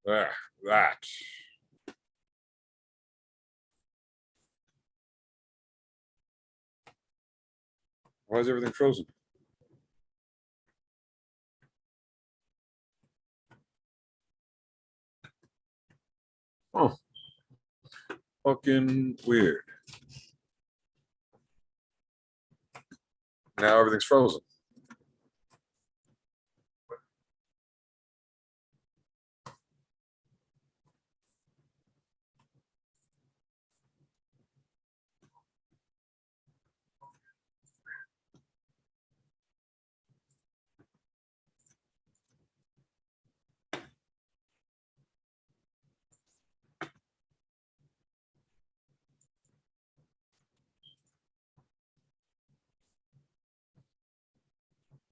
There, that. Why is everything frozen? Oh, fucking weird. Now everything's frozen.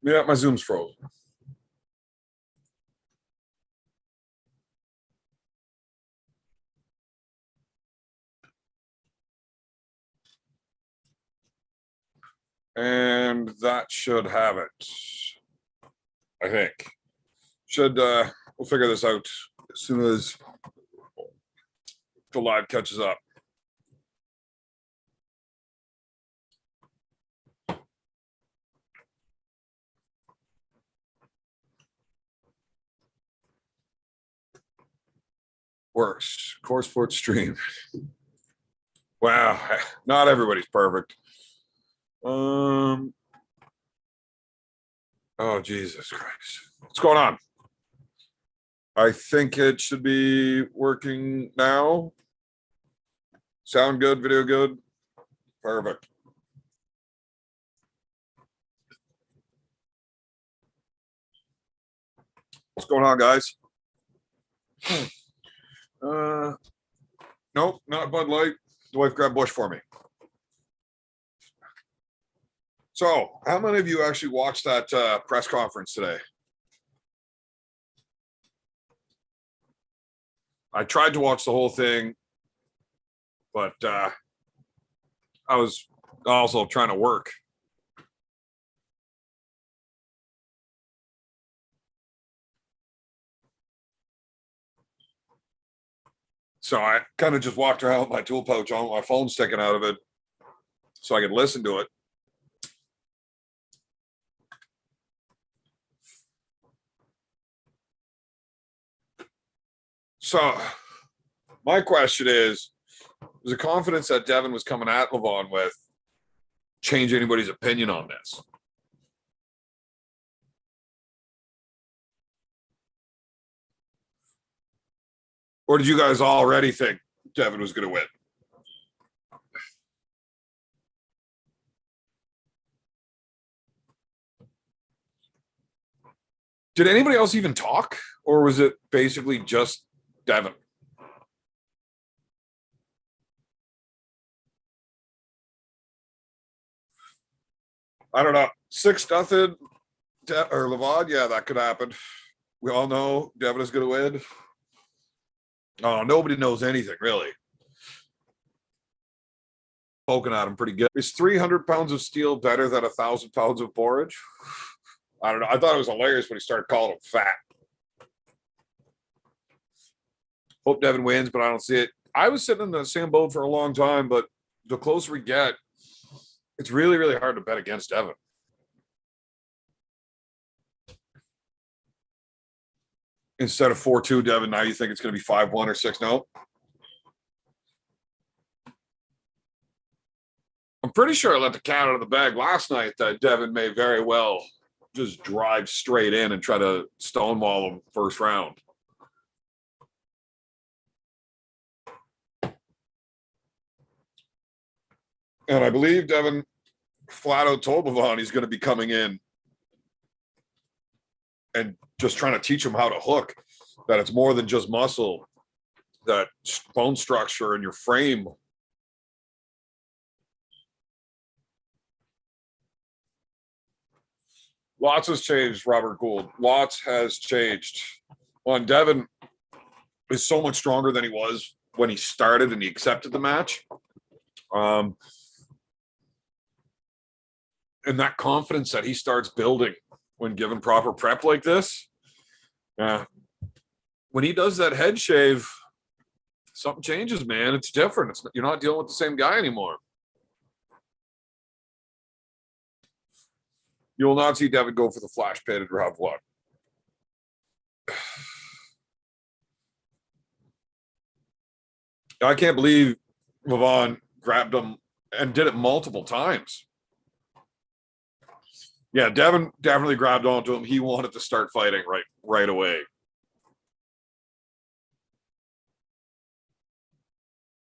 Yeah, my Zoom's frozen. And that should have it. I think. We'll figure this out as soon as the live catches up. Works. Core Sports Stream. Wow, not everybody's perfect. Oh, Jesus Christ. What's going on? I think it should be working now. Sound good, video good. Perfect. What's going on, guys? Nope, not Bud Light. The wife grabbed Bush for me. So, how many of you actually watched that press conference today? I tried to watch the whole thing, but I was also trying to work. So I kind of just walked around with my tool pouch on, my phone sticking out of it, so I could listen to it. So my question is, was the confidence that Devin was coming at Levon with change anybody's opinion on this? Or did you guys already think Devin was going to win? Did anybody else even talk? Or was it basically just Devin? I don't know. 6-0 or Levon, yeah, that could happen. We all know Devin is going to win. Oh, nobody knows anything, really. Poking at him pretty good. Is 300 pounds of steel better than 1,000 pounds of borage? I don't know. I thought it was hilarious when he started calling him fat. Hope Devin wins, but I don't see it. I was sitting in the same boat for a long time, but the closer we get, it's really, really hard to bet against Devin. Instead of 4-2, Devin, now you think it's going to be 5-1 or 6-0? I'm pretty sure I let the cat out of the bag last night that Devin may very well just drive straight in and try to stonewall him first round. And I believe Devin flat out told Levon he's going to be coming in and just trying to teach him how to hook, that it's more than just muscle, that bone structure and your frame. Lots has changed, Robert Gould. Lots has changed. Well, and Devin is so much stronger than he was when he started and he accepted the match. And that confidence that he starts building when given proper prep like this, when he does that head shave, something changes, man. It's different. You're not dealing with the same guy anymore. You will not see Devin go for the flash painted round one. I can't believe Levon grabbed him and did it multiple times. Yeah, Devin definitely grabbed onto him. He wanted to start fighting right away.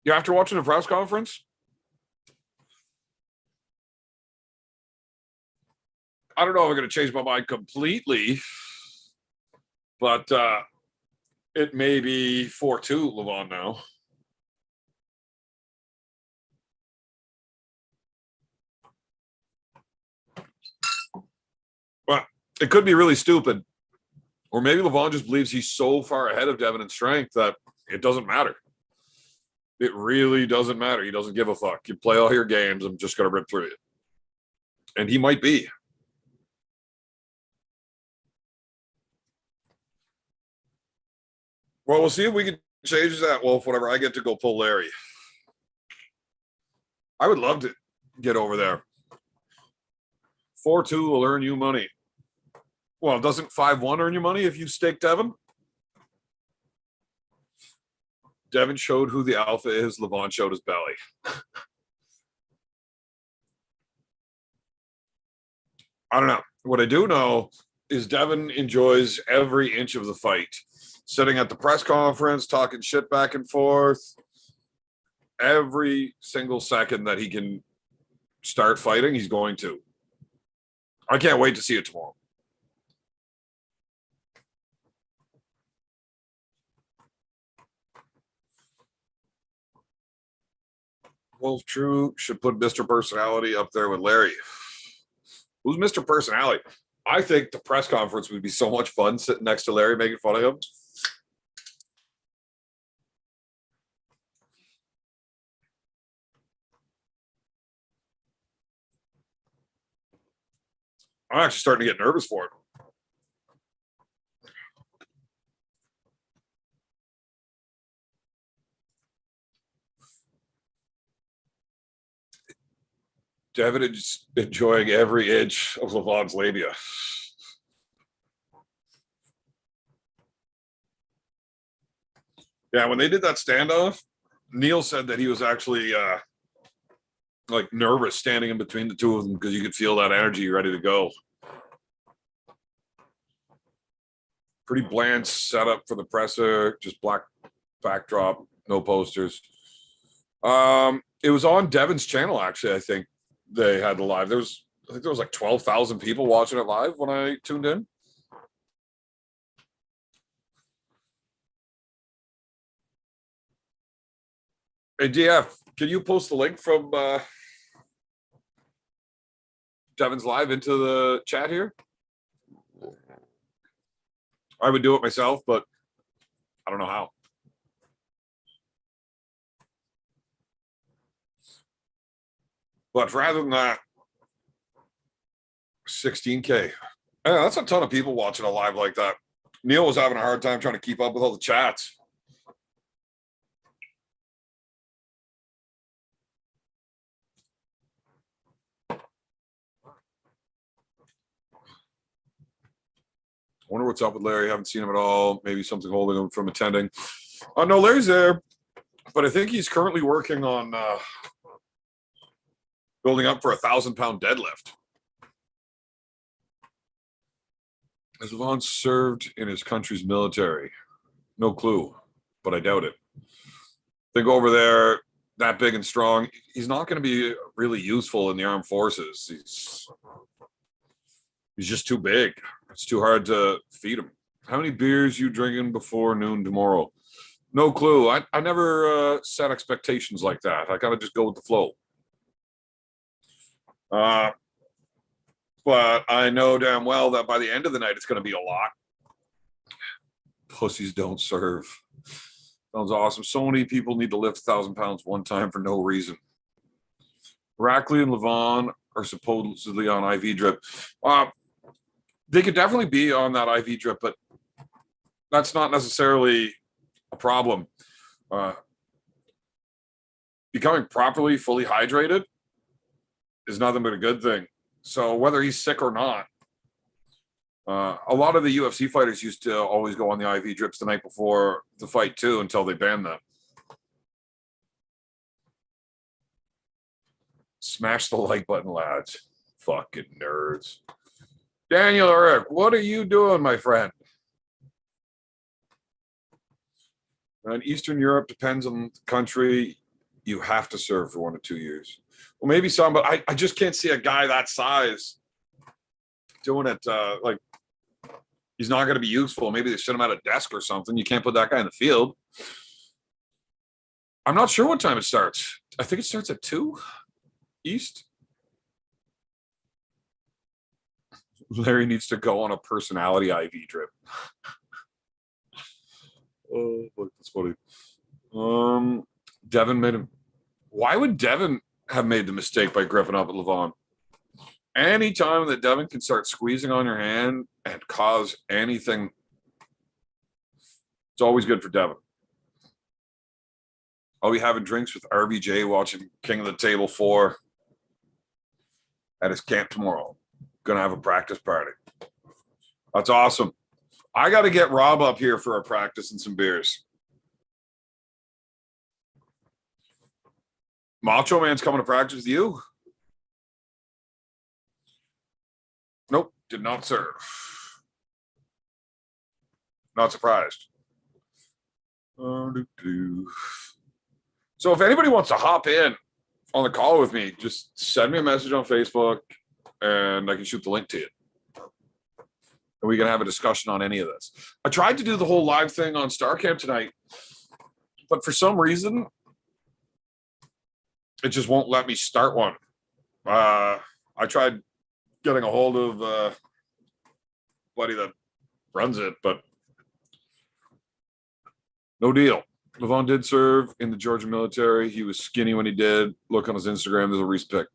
Yeah, after watching the press conference, I don't know if I'm going to change my mind completely, but it may be 4-2 Levon now. But it could be really stupid. Or maybe Levon just believes he's so far ahead of Devin in strength that it doesn't matter. It really doesn't matter. He doesn't give a fuck. You play all your games. I'm just going to rip through you. And he might be. Well, we'll see if we can change that, Wolf, whenever I get to go pull Larry. I would love to get over there. 4-2 will earn you money. Well, doesn't 5-1 earn you money if you stake Devin? Devin showed who the alpha is. Levon showed his belly. I don't know. What I do know is Devin enjoys every inch of the fight. Sitting at the press conference, talking shit back and forth. Every single second that he can start fighting, he's going to. I can't wait to see it tomorrow. Wolf True should put Mr. Personality up there with Larry. Who's Mr. Personality? I think the press conference would be so much fun sitting next to Larry making fun of him. I'm actually starting to get nervous for it. Devin is enjoying every inch of Levon's labia. Yeah, when they did that standoff, Neil said that he was actually like nervous standing in between the two of them because you could feel that energy ready to go. Pretty bland setup for the presser, just black backdrop, no posters. It was on Devin's channel, actually. I think they had the live. I think there was like 12,000 people watching it live when I tuned in. Hey, DF, can you post the link from Devin's live into the chat here? I would do it myself, but I don't know how. But rather than that, 16K. Yeah, that's a ton of people watching a live like that. Neil was having a hard time trying to keep up with all the chats. I wonder what's up with Larry. I haven't seen him at all. Maybe something holding him from attending. No, Larry's there, but I think he's currently working on building up for a 1,000-pound deadlift. Has Levon served in his country's military? No clue, but I doubt it. They go over there that big and strong. He's not going to be really useful in the armed forces. He's just too big. It's too hard to feed him. How many beers you drinking before noon tomorrow? No clue. I never set expectations like that. I kind of just go with the flow. But I know damn well that by the end of the night, it's going to be a lot. Pussies don't serve. Sounds awesome. So many people need to lift 1,000 pounds one time for no reason. Rackley and Levon are supposedly on IV drip. They could definitely be on that IV drip, but that's not necessarily a problem. Becoming properly fully hydrated is nothing but a good thing. So whether he's sick or not, a lot of the UFC fighters used to always go on the IV drips the night before the fight too, until they banned them. Smash the like button, lads. Fucking nerds. Daniel Eric, what are you doing, my friend? And Eastern Europe depends on the country. You have to serve for 1 to 2 years. Well, maybe some, but I just can't see a guy that size doing it. Like, he's not going to be useful. Maybe they sit him at a desk or something. You can't put that guy in the field. I'm not sure what time it starts. I think it starts at 2 East. Larry needs to go on a personality IV drip. Oh, look, that's funny. Devin made him. Why would Devin have made the mistake by gripping up at Levon? Anytime that Devin can start squeezing on your hand and cause anything, it's always good for Devin. I'll be having drinks with RBJ watching King of the Table 4 at his camp tomorrow. Gonna have a practice party. That's awesome. I got to get Rob up here for a practice and some beers. Macho Man's coming to practice with you? Nope, did not serve. Not surprised. So if anybody wants to hop in on the call with me, just send me a message on Facebook and I can shoot the link to you. And we can have a discussion on any of this. I tried to do the whole live thing on StarCamp tonight, but for some reason, it just won't let me start one. I tried getting a hold of buddy that runs it, but no deal. Levon did serve in the Georgia military. He was skinny when he did. Look on his Instagram, there's a Reese pic.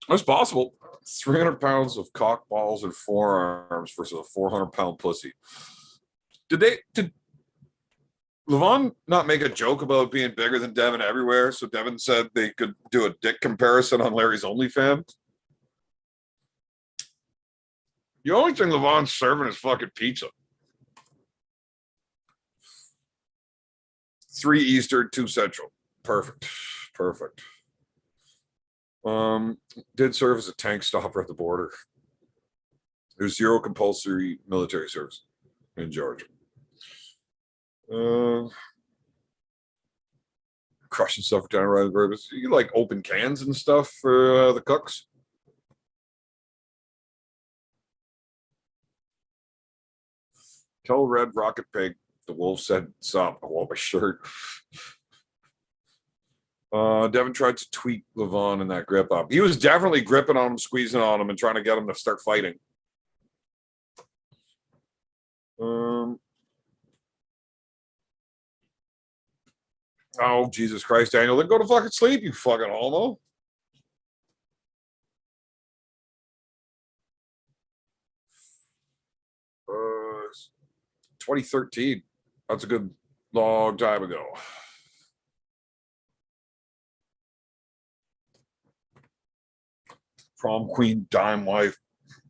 That's possible. 300 pounds of cock balls and forearms versus a 400-pound pussy. Did Levon not make a joke about being bigger than Devin everywhere? So Devin said they could do a dick comparison on Larry's OnlyFans. The only thing Levon's serving is fucking pizza. 3 Eastern, 2 Central. Perfect. Perfect. Did serve as a tank stopper at the border. There's 0 compulsory military service in Georgia. Crushing stuff down right the purpose. You like open cans and stuff for the cooks. Tell Red Rocket Pig the wolf said sup. I want my shirt. Devin tried to tweak Levon in that grip up. He was definitely gripping on him, squeezing on him, and trying to get him to start fighting. Oh, Jesus Christ, Daniel. Then go to fucking sleep, you fucking homo. Uh, 2013. That's a good long time ago. Prom queen, dime wife.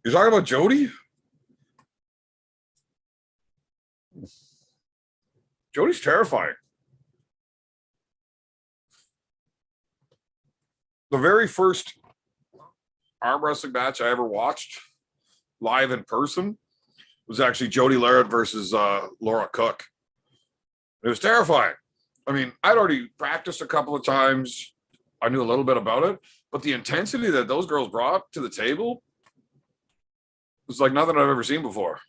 You're talking about Jody? Jody's terrifying. The very first arm wrestling match I ever watched live in person was actually Jody Laird versus Laura Cook. It was terrifying. I mean, I'd already practiced a couple of times. I knew a little bit about it, but the intensity that those girls brought to the table was like nothing I've ever seen before.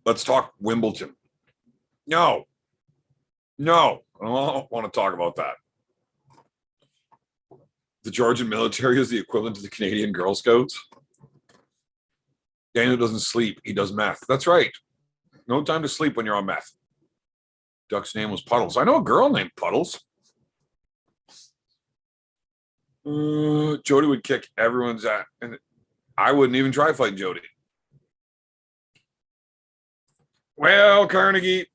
Let's talk Wimbledon. No, I don't want to talk about that. The Georgian military is the equivalent to the Canadian Girl Scouts. Daniel doesn't sleep. He does meth. That's right. No time to sleep when you're on meth. Duck's name was Puddles. I know a girl named Puddles. Jody would kick everyone's ass, and I wouldn't even try fighting Jody. Well, Carnegie,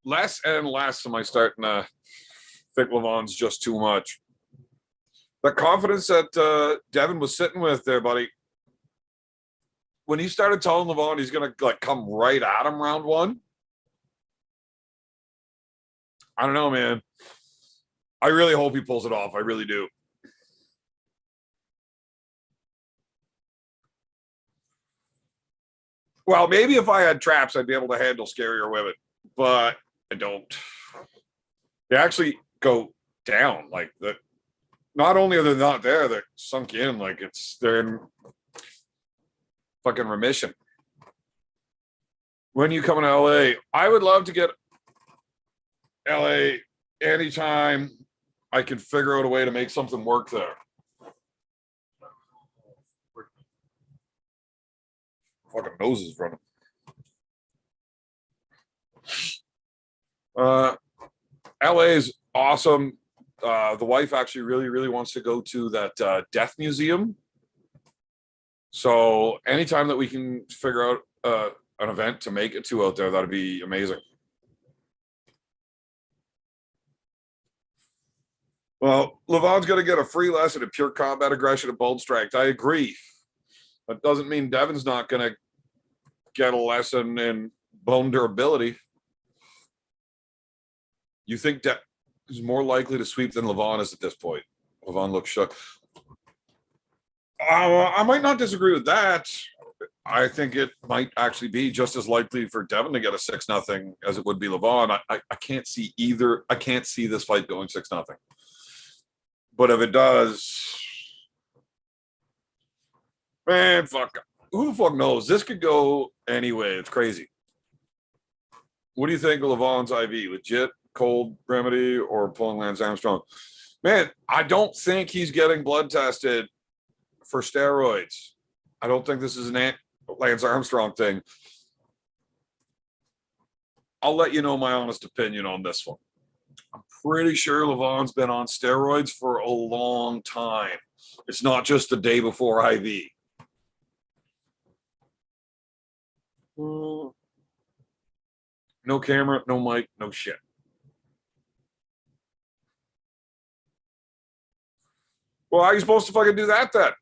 less and less am I starting to think Levon's just too much. The confidence that Devin was sitting with there, buddy. When he started telling Levon he's gonna like come right at him round one, I don't know, man. I really hope he pulls it off. I really do. Well, maybe if I had traps, I'd be able to handle scarier women, but I don't. They actually go down. Like the not only are they not there, they're sunk in. Like they're in fucking remission. When you come to LA, I would love to get LA anytime I can figure out a way to make something work there. Fucking noses running. LA is awesome. The wife actually really wants to go to that death museum. So anytime that we can figure out an event to make it to out there, that'd be amazing. Well, Levon's going to get a free lesson in pure combat aggression and bold strength. I agree. That doesn't mean Devin's not going to get a lesson in bone durability. You think Devin is more likely to sweep than Levon is at this point? Levon looks shook. I might not disagree with that. I think it might actually be just as likely for Devin to get a 6-0 as it would be Levon. I can't see either. I can't see this fight going 6-0. But if it does, man, fuck. Who the fuck knows? This could go anyway. It's crazy. What do you think of Levon's IV? Legit cold remedy or pulling Lance Armstrong? Man, I don't think he's getting blood tested for steroids. I don't think this is an Lance Armstrong thing. I'll let you know my honest opinion on this one. I'm pretty sure Levon's been on steroids for a long time. It's not just the day before IV. No camera, no mic, no shit. Well, how are you supposed to fucking do that then?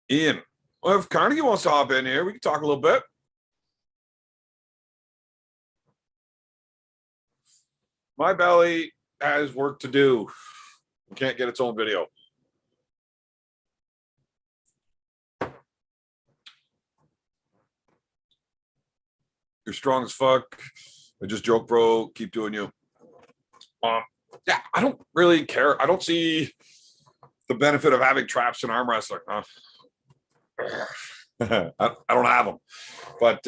Ian, well, if Carnegie wants to hop in here, we can talk a little bit. My belly has work to do. It can't get its own video. You're strong as fuck. I just joke, bro. Keep doing you. Yeah, I don't really care. I don't see the benefit of having traps in arm wrestling. I don't have them. But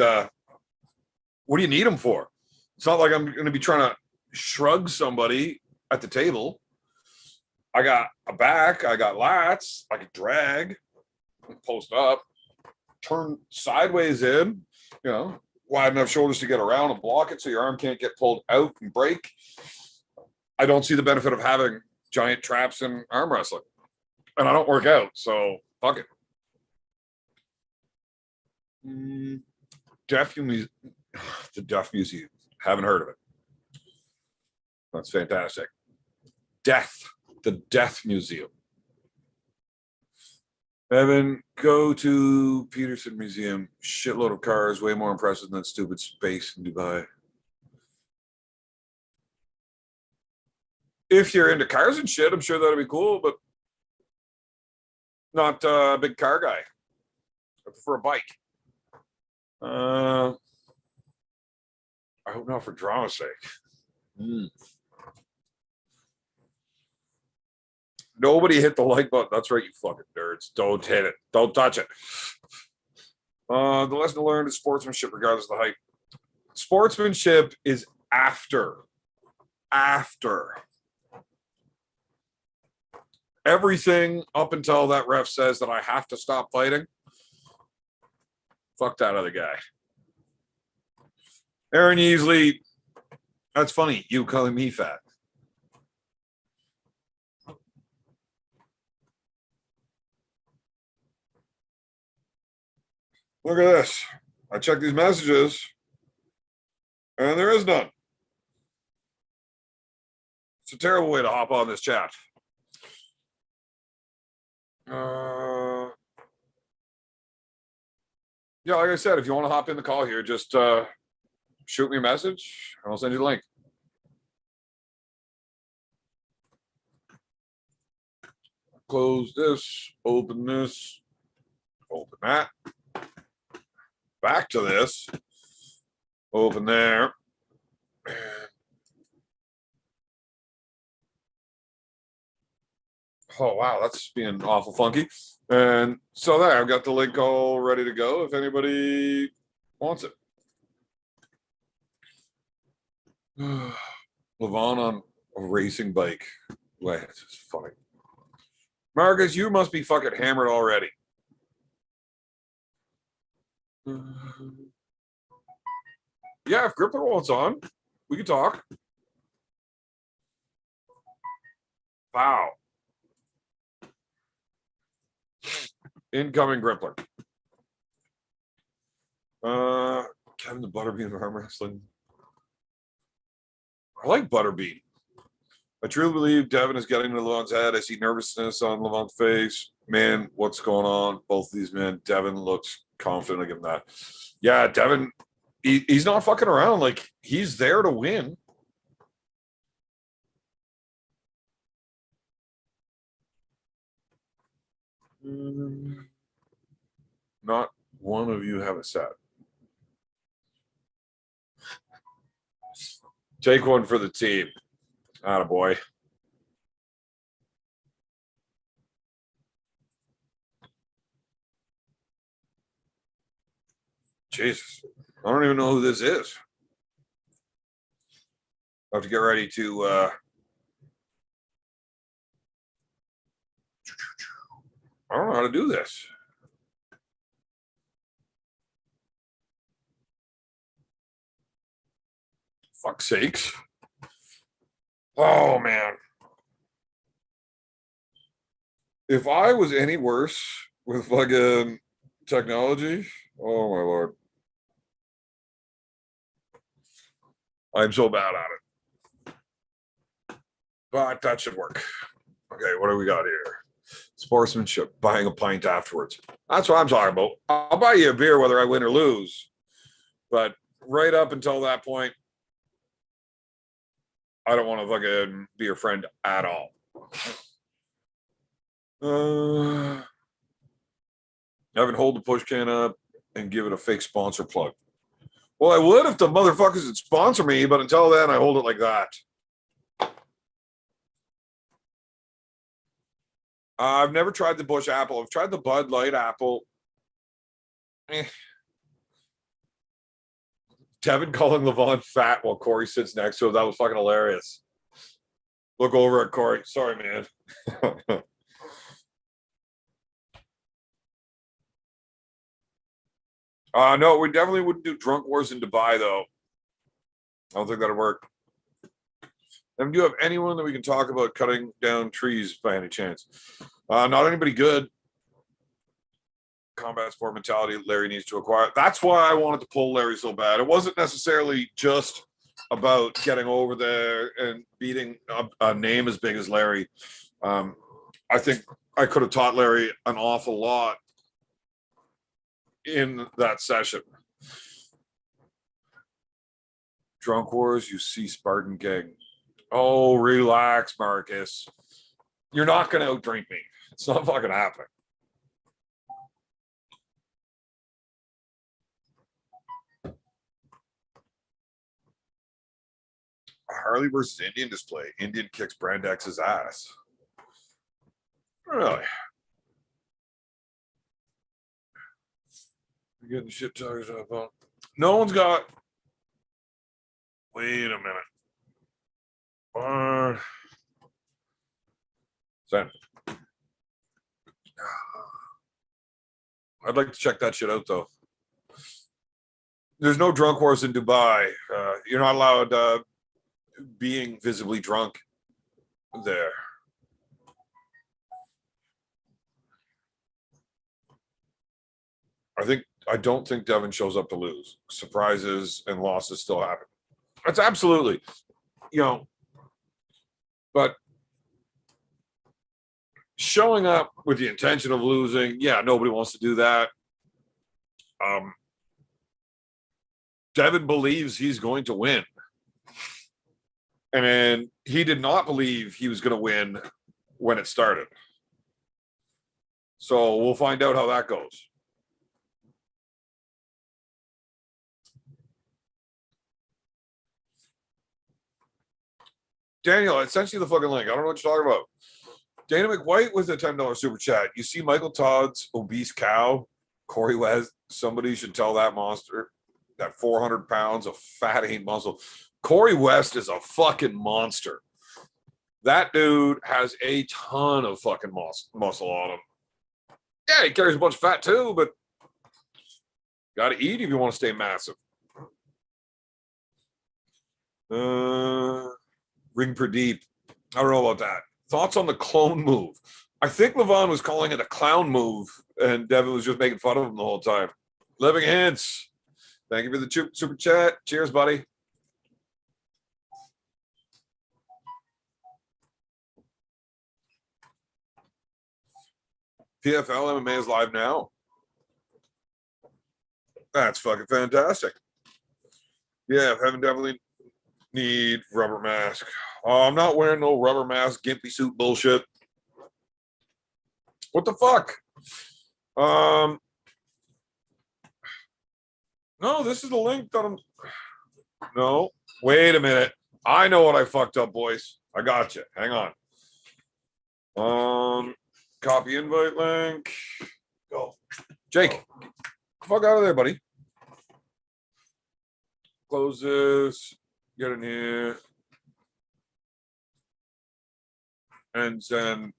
what do you need them for? It's not like I'm going to be trying to shrug somebody at the table. I got a back. I got lats. I can drag, post up, turn sideways in, wide enough shoulders to get around and block it so your arm can't get pulled out and break. I don't see the benefit of having giant traps in arm wrestling. And I don't work out, so fuck it. The Deaf Museum. Haven't heard of it. That's fantastic. The Death Museum. Evan, go to Peterson Museum. Shitload of cars, way more impressive than that stupid space in Dubai. If you're into cars and shit, I'm sure that'd be cool, but not a big car guy. I prefer a bike. I hope not for drama's sake. Nobody hit the like button. That's right, you fucking nerds. Don't hit it. Don't touch it. The lesson to learn is sportsmanship, regardless of the height. Sportsmanship is after. Everything up until that ref says that I have to stop fighting. Fuck that other guy. Aaron Yeasley, that's funny. You calling me fat. Look at this. I checked these messages and there is none. It's a terrible way to hop on this chat. Yeah, like I said, if you want to hop in the call here, just shoot me a message and I'll send you the link. Close this, open this, open that. Back to this, open there. Oh, wow, that's being awful funky. And so there, I've got the link all ready to go if anybody wants it. Levon on a racing bike. Wait, this is funny. Marcus, you must be fucking hammered already. Yeah, if Gripper wants on, we can talk. Wow. Incoming Grippler. Kevin the Butterbean of arm wrestling. I like Butterbean. I truly believe Devin is getting into Levon's head. I see nervousness on Levon's face. Man, what's going on? Both these men. Devin looks confident. I give him that. Yeah, Devin, he's not fucking around. Like, he's there to win. Not one of you have a set. Take one for the team. Attaboy. Jesus. I don't even know who this is. I have to get ready to I don't know how to do this. Fuck's sakes. Oh man. If I was any worse with fucking technology, oh my lord. I'm so bad at it. But that should work. Okay, what do we got here? Sportsmanship, buying a pint afterwards. That's what I'm talking about. I'll buy you a beer whether I win or lose. But right up until that point, I don't want to fucking be your friend at all. Evan, hold the push can up and give it a fake sponsor plug. Well, I would if the motherfuckers would sponsor me, but until then, I hold it like that. I've never tried the Bush apple. I've tried the Bud Light apple. Devin calling Levon fat while Corey sits next to him. That was fucking hilarious. Look over at Corey. Sorry, man. No, we definitely wouldn't do drunk wars in Dubai, though. I don't think that'd work. And do you have anyone that we can talk about cutting down trees by any chance? Not anybody good. Combat sport mentality Larry needs to acquire. That's why I wanted to pull Larry so bad. It wasn't necessarily just about getting over there and beating a name as big as Larry. I think I could have taught Larry an awful lot in that session. Drunk Wars, you see Spartan Gang. Oh, relax, Marcus. You're not going to outdrink me. It's not fucking happening. Harley versus Indian display. Indian kicks Brand X's ass. Really? You're getting shit talked about. No one's got. Wait a minute. Send. I'd like to check that shit out though. There's no drunk horse in Dubai. You're not allowed being visibly drunk there. I don't think Devin shows up to lose. Surprises and losses still happen. That's absolutely, but showing up with the intention of losing, yeah, nobody wants to do that. Devin believes he's going to win. And he did not believe he was going to win when it started. So we'll find out how that goes. Daniel, I sent you the fucking link. I don't know what you're talking about. Dana McWhite with a $10 super chat. You see Michael Todd's obese cow, Corey West. Somebody should tell that monster that 400 pounds of fat ain't muscle. Corey West is a fucking monster. That dude has a ton of fucking muscle on him. Yeah, he carries a bunch of fat too, but got to eat if you want to stay massive. Ring Pradeep. I don't know about that. Thoughts on the clone move? I think Levon was calling it a clown move, and Devin was just making fun of him the whole time. Living Hints. Thank you for the super chat. Cheers, buddy. PFL MMA is live now. That's fucking fantastic. Yeah, Heaven definitely need rubber mask. I'm not wearing no rubber mask, gimpy suit bullshit. What the fuck? No, this is the link that I'm. No, wait a minute. I know what I fucked up, boys. I got you. Hang on. Copy invite link. Go. Jake, fuck out of there, buddy. Close this. Get in here. And then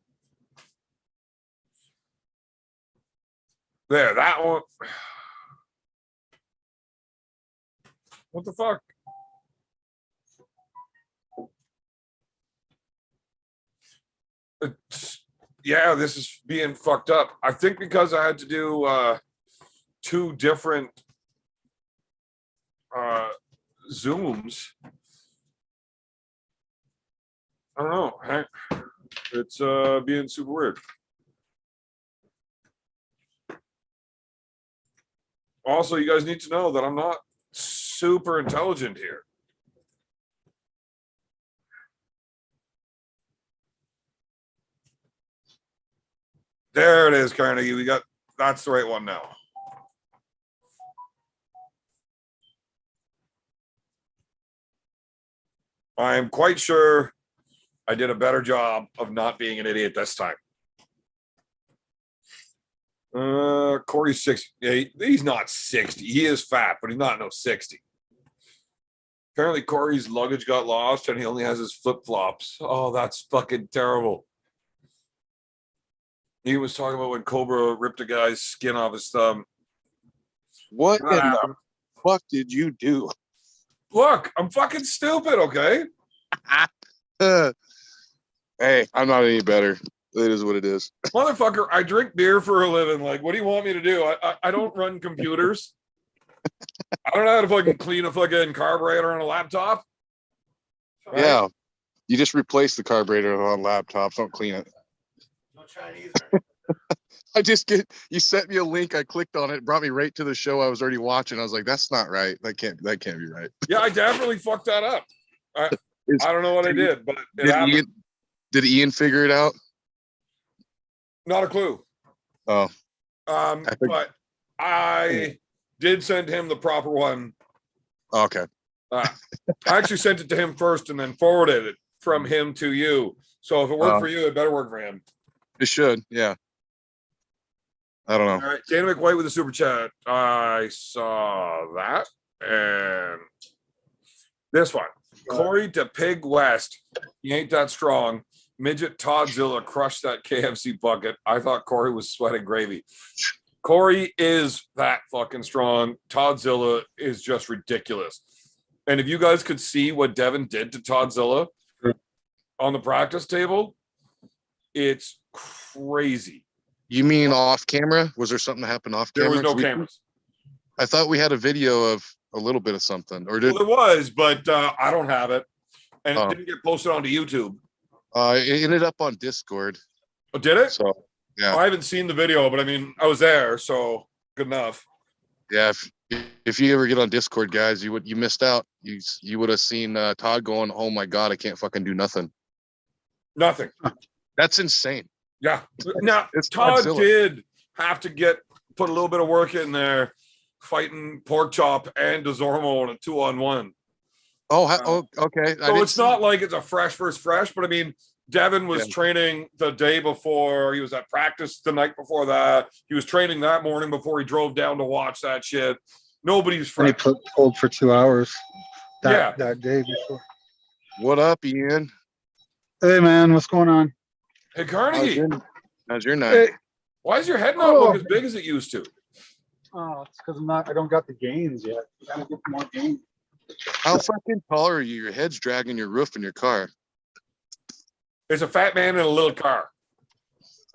there, that one. What the fuck? Yeah, this is being fucked up. I think because I had to do 2 different Zooms. I don't know. It's being super weird. Also, you guys need to know that I'm not super intelligent here. There it is, Carnegie. That's the right one now. I'm quite sure I did a better job of not being an idiot this time. Corey's 60. Yeah, he's not 60. He is fat, but he's not 60. Apparently Corey's luggage got lost and he only has his flip-flops. Oh, that's fucking terrible. He was talking about when Cobra ripped a guy's skin off his thumb. What in the fuck did you do? Look, I'm fucking stupid, okay? Hey, I'm not any better. It is what it is. Motherfucker, I drink beer for a living. Like, what do you want me to do? I don't run computers. I don't know how to fucking clean a fucking carburetor on a laptop. Right? Yeah. You just replace the carburetor on laptops. Don't clean it. No Chinese. You sent me a link. I clicked on it. Brought me right to the show I was already watching. I was like, that's not right. That can't be right. Yeah, I definitely fucked that up. I don't know what I did, but did Ian figure it out? Not a clue. Oh. But I did send him the proper one. Okay. I actually sent it to him first and then forwarded it from him to you. So if it worked for you, it better work for him. It should, yeah. I don't know. All right, Dana McWhite with a super chat. I saw that. And this one. Corey to Pig West. He ain't that strong. Midget Toddzilla crushed that KFC bucket. I thought Corey was sweating gravy. Corey is that fucking strong. Toddzilla is just ridiculous. And if you guys could see what Devin did to Toddzilla on the practice table, it's crazy. You mean off camera? Was there something that happened off There camera? was no cameras. I thought we had a video of a little bit of something, or did Well, there was, but I don't have it, and it Oh. didn't get posted onto YouTube. it ended up on Discord? Oh, did it? So yeah, I haven't seen the video, but I mean, I was there, so good enough. yeah. If you ever get on Discord, guys, you missed out. You would have seen Todd going, "Oh my god, I can't fucking do nothing." Nothing. That's insane. Yeah. Now, It's Todd Godzilla. did have to put a little bit of work in there, fighting Pork Chop and DeZormo on a 2-on-1. Okay. So it's not like it's a fresh versus fresh, but I mean, Devin was Yeah. training the day before. He was at practice the night before that. He was training that morning before he drove down to watch that shit. Nobody's And he fresh. pulled for 2 hours Yeah. that day before. What up, Ian? Hey man, what's going on? Hey, How's Carnegie, how's your night? Hey, why does your head not Oh. look as big as it used to? oh, it's because I don't got the gains yet. Gotta get more gains. How fucking tall are you? Your head's dragging your roof in your car. There's a fat man in a little car.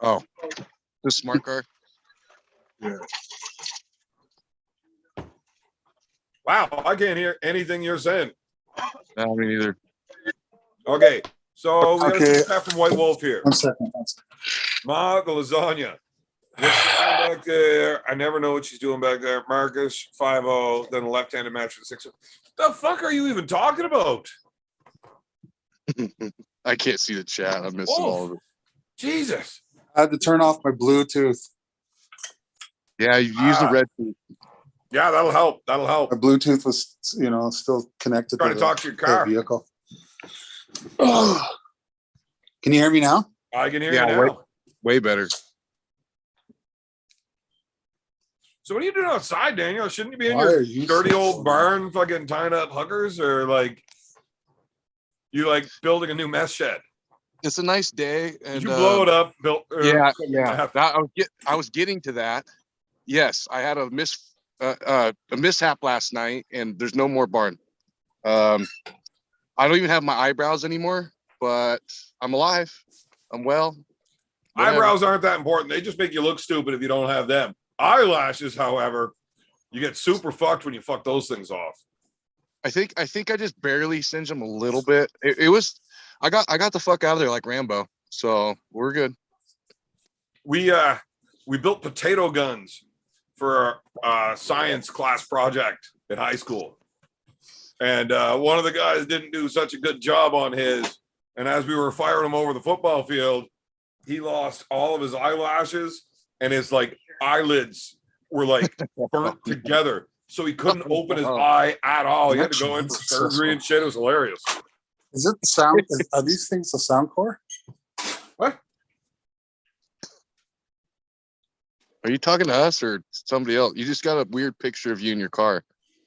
Oh, the smart car. Wow, I can't hear anything you're saying. No, me neither. Okay, so we got Okay. a chat from White Wolf here. 1 second. Ma, the lasagna. What's she doing back there? I never know what she's doing back there. Marcus, 5-0, then a left-handed match for the 6. The fuck are you even talking about? I can't see the chat. I'm missing all of it. Jesus. I had to turn off my Bluetooth. Yeah, you use the Ah. red. Yeah, that'll help. That'll help. My Bluetooth was, still connected Trying to talk to your car. vehicle. Oh. Can you hear me now? I can hear Yeah, you now. Way better. So what are you doing outside, Daniel? Shouldn't you be in Why your are you dirty so old slow? barn fucking tying up hookers, or like you like building a new mess shed? It's a nice day. Did And you blow it up? Built? Yeah. meth? I was getting to that. Yes, I had a mishap last night, and there's no more barn. I don't even have my eyebrows anymore, but I'm alive. I'm well. Whatever. Eyebrows aren't that important. They just make you look stupid if you don't have them. Eyelashes, however, you get super fucked when you fuck those things off. I think I just barely singed them a little bit. It was I got the fuck out of there like Rambo. So we're good. We built potato guns for a science class project in high school. And one of the guys didn't do such a good job on his. And as we were firing him over the football field, he lost all of his eyelashes, and his like eyelids were like burnt together. So he couldn't open his eye at all. He had to go in for surgery and shit. It was hilarious. Is it the sound? Are these things the sound core? What? Are you talking to us or somebody else? You just got a weird picture of you in your car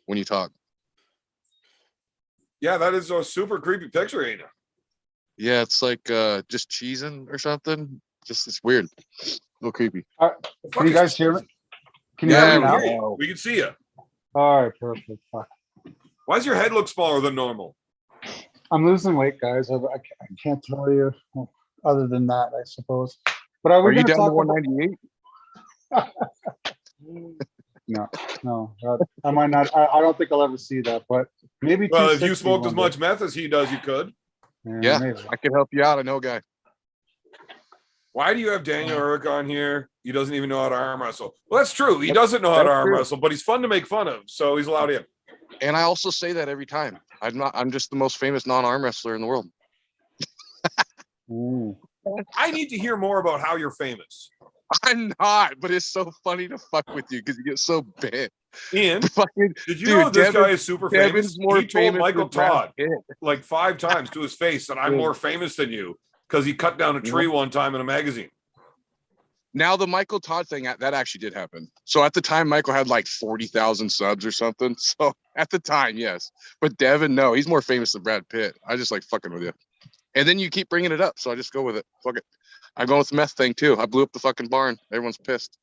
when you talk. Yeah, that is a super creepy picture, ain't it? Yeah, it's like just cheesing or something. Just it's weird. A little creepy. Can you guys hear me? Can you Yeah, hear we me can now? hear you. We can see you. All right, perfect. Fuck. Why does your head look smaller than normal? I'm losing weight, guys. I can't tell you other than that, I suppose. But Are you gonna down to talk about- 198? No, I might not. I don't think I'll ever see that, but maybe. Well, if you 260 smoked as one day. much meth as he does, you could. Yeah. maybe. I can help you out. I know a guy. Why do you have Daniel Eric on here? He doesn't even know how to arm wrestle. Well, that's true. He doesn't know how to That's arm true. wrestle, but he's fun to make fun of, so he's allowed in. And I also say that every time. I'm just the most famous non-arm wrestler in the world. Ooh. I need to hear more about how you're famous. I'm not, but it's so funny to fuck with you because you get so big. Ian, Fucking did you Dude, know this Devin- guy is super famous? Devin's more He told famous Michael than Brad Todd Pitt. like 5 times to his face that I'm Dude. more famous than you because he cut down a tree one time in a magazine. Now the Michael Todd thing that actually did happen. So at the time, Michael had like 40,000 subs or something. So at the time, yes, but Devin, no, he's more famous than Brad Pitt. I just like fucking with you, and then you keep bringing it up, so I just go with it. Fuck it. I'm going with the meth thing too. I blew up the fucking barn. Everyone's pissed.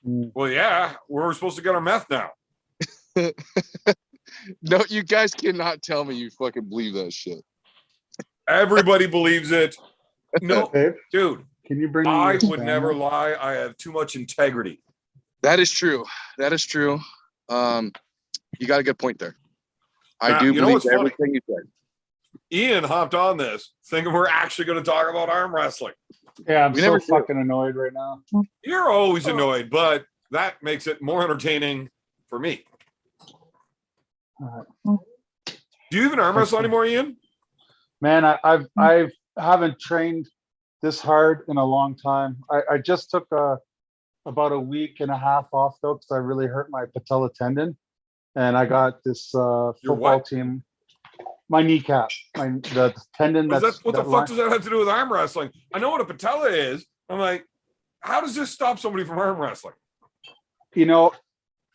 Well, yeah, we're supposed to get our meth now. No, you guys cannot tell me you fucking believe that shit. Everybody believes it. No, Dave, dude, can you bring me I your would never sandwich? lie. I have too much integrity. That is true. That is true. You got a good point there. I Now, do you know believe what's funny? everything you said. Ian hopped on this thinking we're actually going to talk about arm wrestling. Yeah, I'm We so never do. fucking annoyed right now. You're always annoyed, but that makes it more entertaining for me. Alright. Do you even arm wrestle anymore, Ian? Man, I haven't trained this hard in a long time. I just took about a week and a half off though, because I really hurt my patella tendon. And I got this Your football what? team, my kneecap, the tendon What that's the that fuck line- does that have to do with arm wrestling? I know what a patella is. I'm like, how does this stop somebody from arm wrestling? you know,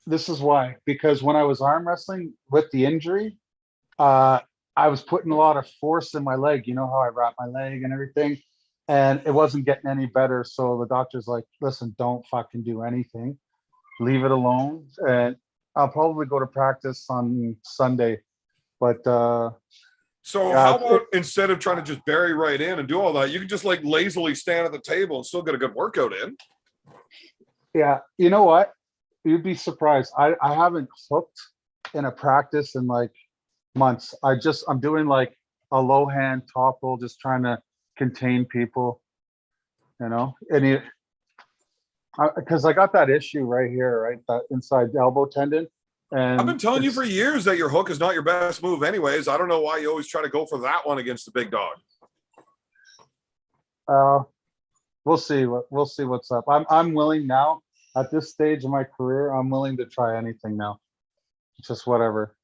this is why, because when I was arm wrestling with the injury, I was putting a lot of force in my leg. You know how I wrap my leg and everything, and it wasn't getting any better. So the doctor's like, listen, don't fucking do anything. Leave it alone. And I'll probably go to practice on Sunday. But So Yeah, how it's- about instead of trying to just bury right in and do all that, you can just like lazily stand at the table and still get a good workout in. yeah, you know what? You'd be surprised. I haven't hooked in a practice in like months. I'm doing like a low hand top roll, just trying to contain people, you know, and it, because I got that issue right here, right? That inside elbow tendon. And I've been telling you it's- for years that your hook is not your best move anyways. I don't know why you always try to go for that one against the big dog. we'll see what's up. I'm willing now at this stage of my career. I'm willing to try anything now. Just whatever.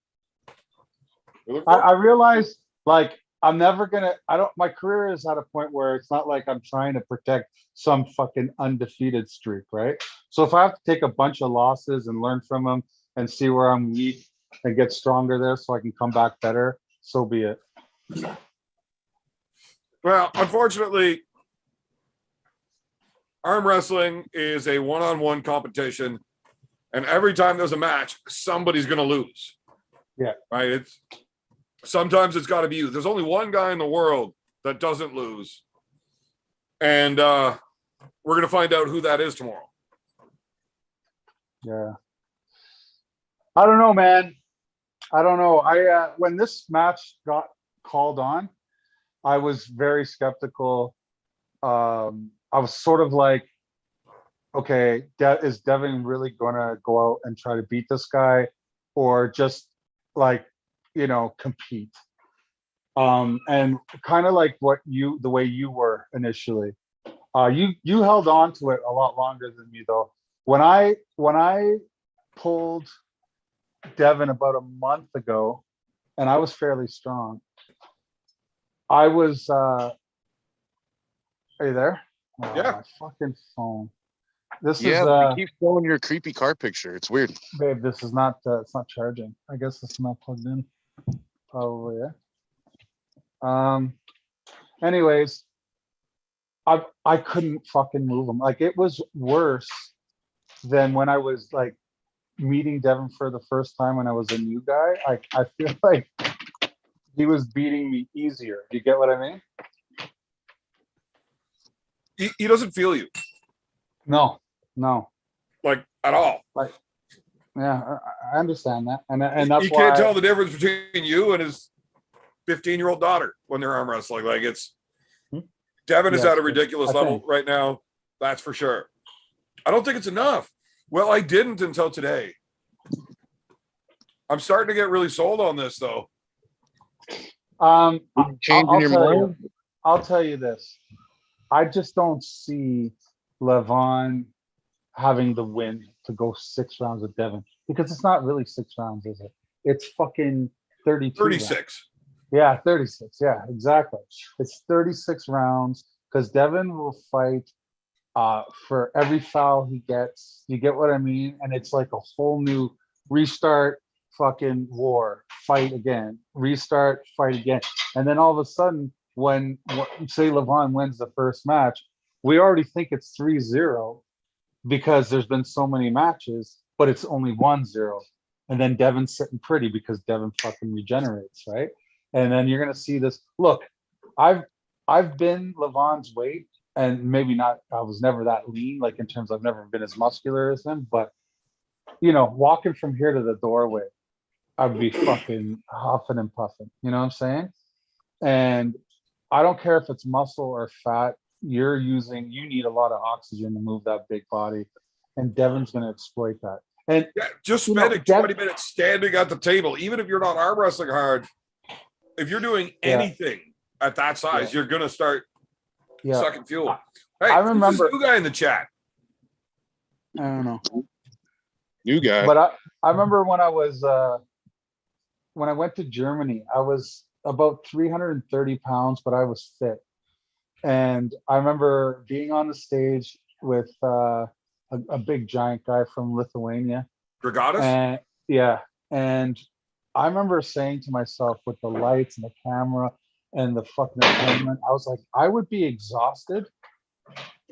I realize like I'm never gonna. My career is at a point where it's not like I'm trying to protect some fucking undefeated streak, right? So if I have to take a bunch of losses and learn from them and see where I'm weak and get stronger there, so I can come back better, so be it. Well, unfortunately, arm wrestling is a one-on-one competition, and every time there's a match, somebody's going to lose. Yeah. Right. Sometimes it's got to be you. There's only one guy in the world that doesn't lose, and we're going to find out who that is tomorrow. Yeah. I don't know, man. I don't know. When this match got called on, I was very skeptical. I was sort of like, okay, is Devin really gonna go out and try to beat this guy, or just like, compete? And kind of like the way you were initially. You held on to it a lot longer than me though. When I pulled Devin about a month ago, and I was fairly strong. I was are you there? Oh, Yeah. my fucking phone. This Yeah, is it keeps showing your creepy car picture. It's weird. babe, this is not it's not charging. I guess it's not plugged in. Probably, yeah. Anyways, I couldn't fucking move him. Like it was worse than when I was like meeting Devin for the first time when I was a new guy. I feel like he was beating me easier. Do you get what I mean? He doesn't feel you No. like at all. Yeah, I understand that, and that's You why can't tell the difference between you and his 15-year-old daughter when they're arm wrestling. Like Devin is Yes, at a ridiculous I level think. right now. That's for sure. I don't think it's enough. Well, I didn't until today. I'm starting to get really sold on this though. Changing your mind? I'll tell you this. I just don't see Levon having the win to go 6 rounds with Devin, because it's not really 6 rounds, is it? It's fucking 32. rounds. 36. Yeah, 36. Yeah, exactly. It's 36 rounds because Devin will fight for every foul he gets. You get what I mean? And it's like a whole new restart, fucking war, fight again, restart, fight again. And then all of a sudden, when say Levon wins the first match, we already think it's 3-0. because there's been so many matches, but it's only 1-0. And then Devin's sitting pretty because Devin fucking regenerates, right? And then you're gonna see this. Look, I've been Levon's weight, and maybe not. I was never that lean, like in terms I've never been as muscular as him. But walking from here to the doorway, I'd be fucking huffing and puffing. You know what I'm saying? And I don't care if it's muscle or fat. You need a lot of oxygen to move that big body, and Devin's gonna exploit that. And Yeah, just You know, spending Dev- 20 minutes standing at the table, even if you're not arm wrestling hard, if you're doing Yeah. anything at that size, you're gonna start yeah, sucking fuel. I- Hey, I who's remember- this new guy in the chat? I don't know. New guy. But I remember when I went to Germany, I was about 330 pounds, but I was fit. And I remember being on the stage with a big giant guy from Lithuania. Gragatas? And yeah, and I remember saying to myself with the lights and the camera and the fucking equipment, I was like, I would be exhausted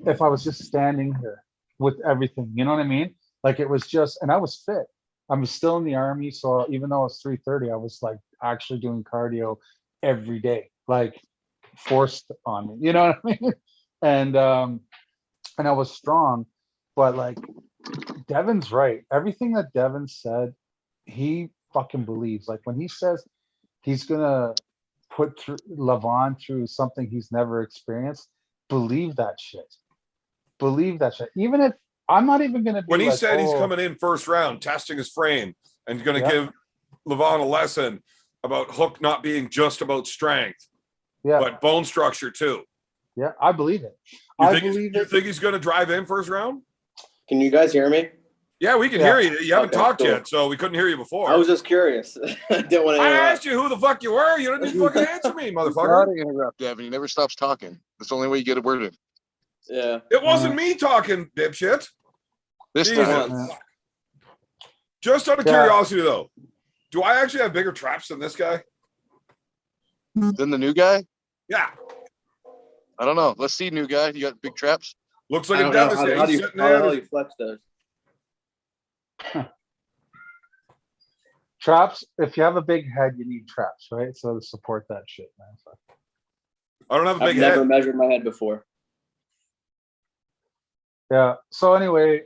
if I was just standing here with everything. You know what I mean? Like it was just, and I was fit. I was still in the army, so even though I was 330, I was like actually doing cardio every day, like forced on me. You know what I mean? And I was strong, but like Devin's right. Everything that Devin said, he fucking believes. Like when he says he's gonna put Levon through something he's never experienced, believe that shit. Believe that shit. Even if I'm not even gonna be When he like, said he's "Oh, coming in first round, testing his frame, and going to Yeah. give Levon a lesson about hook not being just about strength, yeah, but bone structure too. yeah, I believe it. You I think, believe you it. think he's going to drive in first round? Can you guys hear me? Yeah, we can Yeah. hear you. You haven't Okay, talked cool. yet, so we couldn't hear you before. I was just curious. I didn't want to I interrupt. asked you who the fuck you were. You didn't even fucking answer me, Gotta motherfucker. interrupt Devin. He never stops talking. That's the only way you get a word in. Yeah. It wasn't me talking, dipshit. This Jesus. time. Once. Just out of Yeah. curiosity, though, do I actually have bigger traps than this guy? Then the new guy? Yeah. I don't know. Let's see, new guy. You got big traps? Looks I like a don't know. How, devastator. how do He's you, sitting how the hell there. you flex those? Traps. If you have a big head, you need traps, right? So to support that shit, man. So, I don't have a I've big never head. measured my head before. yeah. So anyway,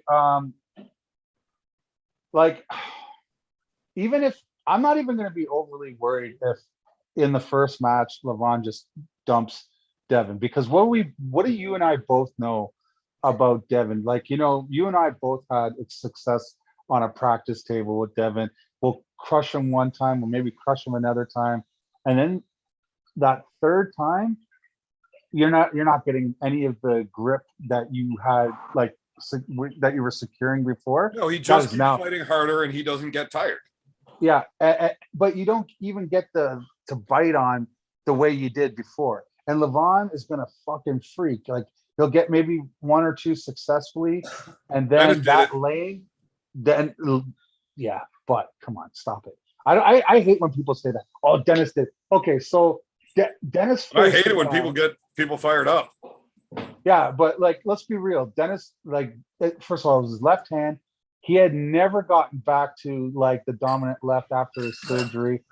like even if I'm not even going to be overly worried if in the first match Levon just dumps Devin, because what do you and I both know about Devin? Like, you and I both had success on a practice table with Devin. We'll crush him one time, we'll maybe crush him another time, and then that third time, you're not getting any of the grip that you had, like that you were securing before. No, he That just is keeps now. fighting harder and he doesn't get tired. Yeah, but you don't even get to bite on the way you did before. And Levon is gonna fucking freak. Like he'll get maybe one or two successfully, and Dennis then did that it. lane, then yeah. But come on, stop it. I hate when people say that. Oh, Dennis did. Okay, so Dennis. I hate it when faced, people get people fired up. Yeah, but like, let's be real. Dennis, like, first of all, it was his left hand. He had never gotten back to like the dominant left after his surgery.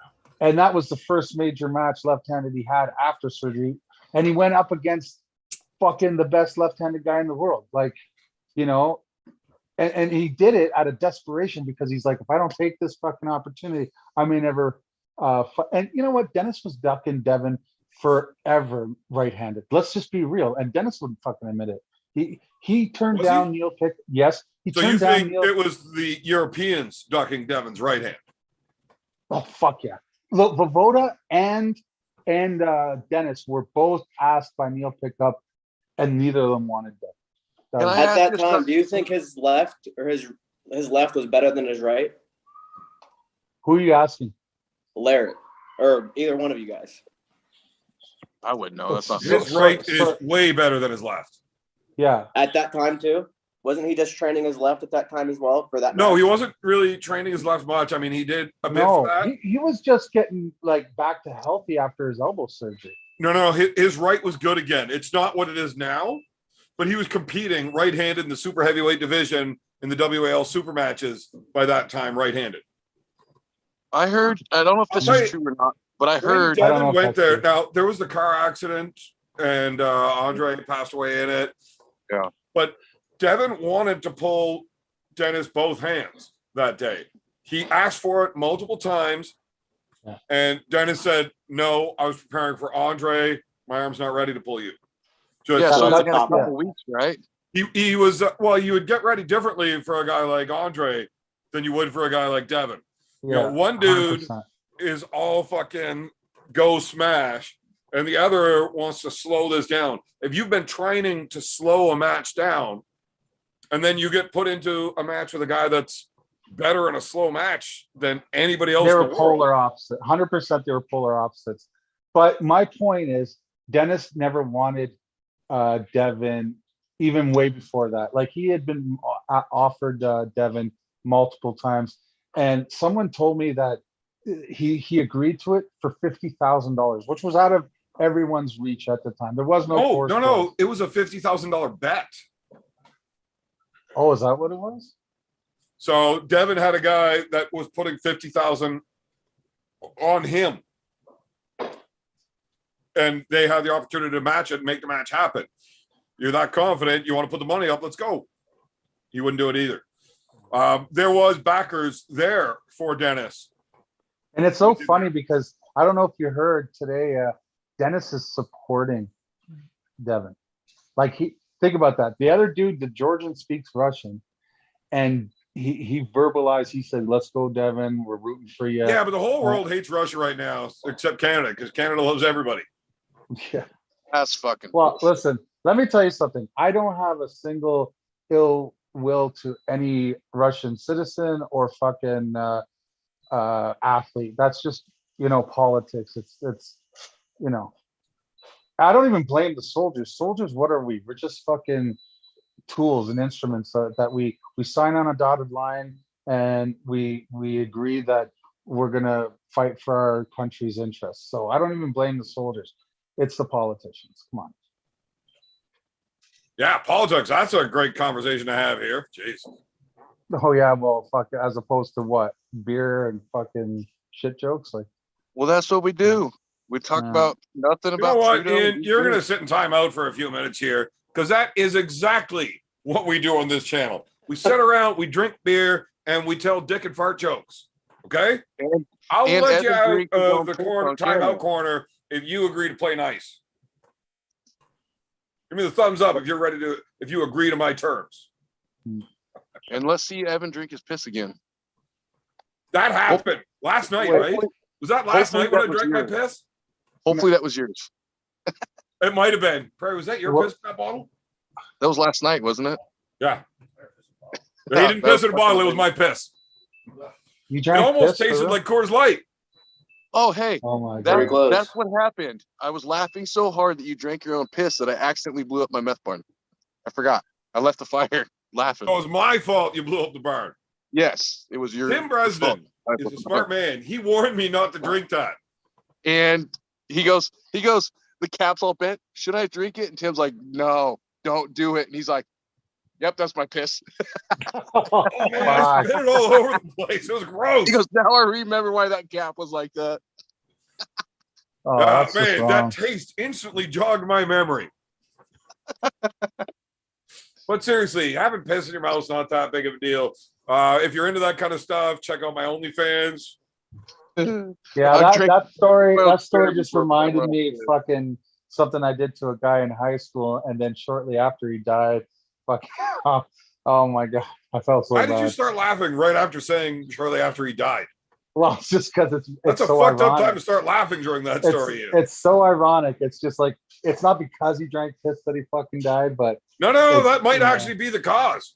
And that was the first major match left-handed he had after surgery. And he went up against fucking the best left-handed guy in the world. Like, and he did it out of desperation because he's like, if I don't take this fucking opportunity, I may never. And you know what? Dennis was ducking Devin forever right-handed. Let's just be real. And Dennis would fucking admit it. He turned Was down he? Neil Pick. Yes, he So you turned down think Neil. it was the Europeans ducking Devin's right hand? Oh fuck yeah! Look, Vovoda and Dennis were both asked by Neil Pickup, and neither of them wanted that. Can I At ask that you time, something? do you think his left or his left was better than his right? Who are you asking? Larry, or either one of you guys? I wouldn't know. That's not His So- right so- is way better than his left. Yeah, At that time too? Wasn't he just training his left at that time as well for that? No, match? he wasn't really training his left much. I mean, he did a bit no, for that. he was just getting like back to healthy after his elbow surgery. No, his right was good again. It's not what it is now, but he was competing right-handed in the super heavyweight division in the WAL super matches by that time, right-handed. I heard. I don't know if this Right. is true or not, but I When heard. I don't know Devin if went that's there. true. Now there was the car accident, and Andre passed away in it. Yeah. But Devin wanted to pull Dennis both hands that day. He asked for it multiple times, Yeah. and Dennis said, "No, I was preparing for Andre. My arm's not ready to pull you." Just Yeah, so that's- they got a yeah. couple weeks, right? he was well. You would get ready differently for a guy like Andre than you would for a guy like Devin. You know, one dude 100%. is all fucking go smash, and the other wants to slow this down. If you've been training to slow a match down, and then you get put into a match with a guy that's better in a slow match than anybody else They in were the world. polar opposite. 100% they were polar opposites. But my point is, Dennis never wanted Devin even way before that. Like he had been offered Devin multiple times, and someone told me that he agreed to it for $50,000, which was out of everyone's reach at the time. There was no. Oh, forced no, vote. no. It was a $50,000 bet. Oh, is that what it was? So Devin had a guy that was putting 50,000 on him. And they had the opportunity to match it and make the match happen. You're that confident, you want to put the money up, let's go. He wouldn't do it either. There was backers there for Dennis. And it's so funny because I don't know if you heard today, Dennis is supporting Devin. Like think about that. The other dude, the Georgian, speaks Russian, and he verbalized. He said, "Let's go, Devin. We're rooting for you." Yeah, but the whole world hates Russia right now, except Canada, because Canada loves everybody. Yeah. That's fucking. Well, listen. Let me tell you something. I don't have a single ill will to any Russian citizen or fucking athlete. That's just politics. It's I don't even blame the soldiers. Soldiers, what are we? We're just fucking tools and instruments that we sign on a dotted line, and we agree that we're gonna fight for our country's interests. So I don't even blame the soldiers. It's the politicians. Come on. Yeah, politics. That's a great conversation to have here. Jeez. Oh yeah, well, fuck. As opposed to what? Beer and fucking shit jokes, like. Well, that's what we do. We talk Yeah. about nothing You about. know what, Trudeau. Ian? You're going to sit in timeout for a few minutes here, because that is exactly what we do on this channel. We sit around, we drink beer, and we tell dick and fart jokes. Okay? And- I'll and let you Evan out drink his of own the piss corner, on camera. timeout corner if you agree to play nice. Give me the thumbs up if you're ready to, if you agree to my terms. And let's see Evan drink his piss again. That happened last night, right? Was that last hopefully night when I that was drank my yours. piss? Hopefully that was yours. It might have been. Perry, was that your What? piss in that bottle? That was last night, wasn't it? Yeah. He Yeah, didn't that was piss in a bottle. It was my piss. You It drank almost piss, for tasted real? like Coors Light. Oh, hey, Oh my Very god. close. that's what happened. I was laughing so hard that you drank your own piss that I accidentally blew up my meth barn. I forgot. I left the fire laughing. It was my fault you blew up the barn. Yes, it was your Tim Bresden is a smart man. He warned me not to drink that. And he goes, the cap's all bent. Should I drink it? And Tim's like, no, don't do it. And he's like, yep, that's my piss. Oh man, I spit it all over the place. It was gross. He goes, now I remember why that cap was like that. Oh, that's just Man, wrong. that taste instantly jogged my memory. But seriously, having piss in your mouth is not that big of a deal. If you're into that kind of stuff, check out my OnlyFans. Yeah, I'll drink that story well just before reminded I me of fucking something I did to a guy in high school, and then shortly after he died, fucking oh my god, I felt so Why bad. did you start laughing right after saying shortly after he died? Well, it's just because it's That's a so fucked up ironic. time to start laughing during that story. Ian. It's so ironic. It's just like it's not because he drank piss that he fucking died, but No, it's- that might yeah. actually be the cause.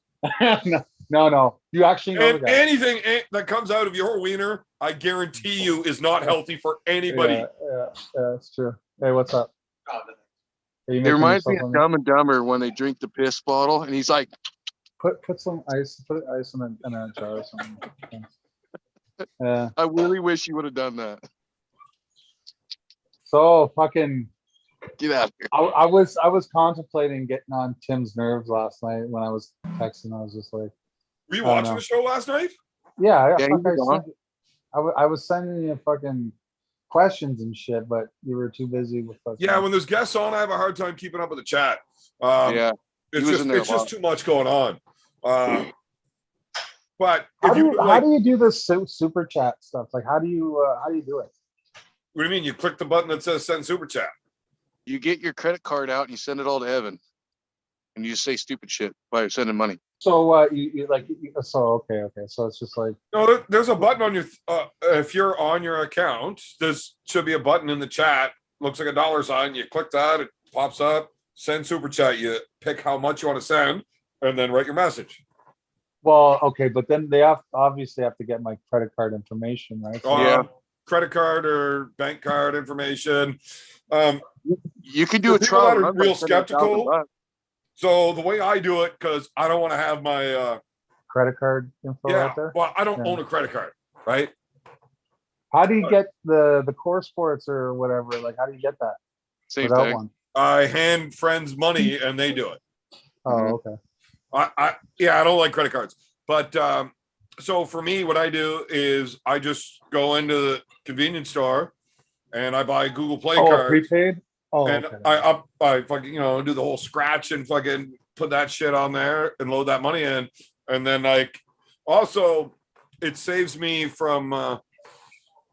no. You actually know And the guy. anything that comes out of your wiener, I guarantee you, is not healthy for anybody. Yeah, it's true. Hey, what's up? Are you It making reminds me yourself of Dumb and Dumber when they drink the piss bottle, and he's like, put some ice, put ice in a jar or something. Yeah. I really wish you would have done that. So fucking Get out of here. I was contemplating getting on Tim's nerves last night when I was texting. I was just like, Were you I don't watching know. the show last night? yeah, Yeah, fuck, he was on. I was sending you fucking questions and shit, but you were too busy with fucking. Yeah, when there's guests on, I have a hard time keeping up with the chat. Yeah. It's was just in there a it's just lot. too much going on. But How if do you you, like, how do you do this super chat stuff? Like, how do you do it? what do you mean? You click the button that says send super chat. You get your credit card out and you send it all to Evan. And you just say stupid shit by sending money. So so okay. So it's just like, No, there's a button on your if you're on your account, there's should be a button in the chat. Looks like a $sign. You click that, it pops up. Send super chat. You pick how much you want to send, and then write your message. well, okay, but then they obviously have to get my credit card information, right? So, Yeah. Credit card or bank card information. You can do For a people trial. that are run by real sending skeptical, $1,000. So the way I do it, because I don't want to have my credit card info out there. well, I don't Yeah. own a credit card, right? How do you get the core sports or whatever? Like, how do you get that Same without thing. one? I hand friends money and they do it. Oh, okay. I don't like credit cards. But so for me, what I do is I just go into the convenience store and I buy Google Play Oh, cards. prepaid. Oh, And okay. I fucking, do the whole scratch and fucking put that shit on there and load that money in. And then like, also it saves me from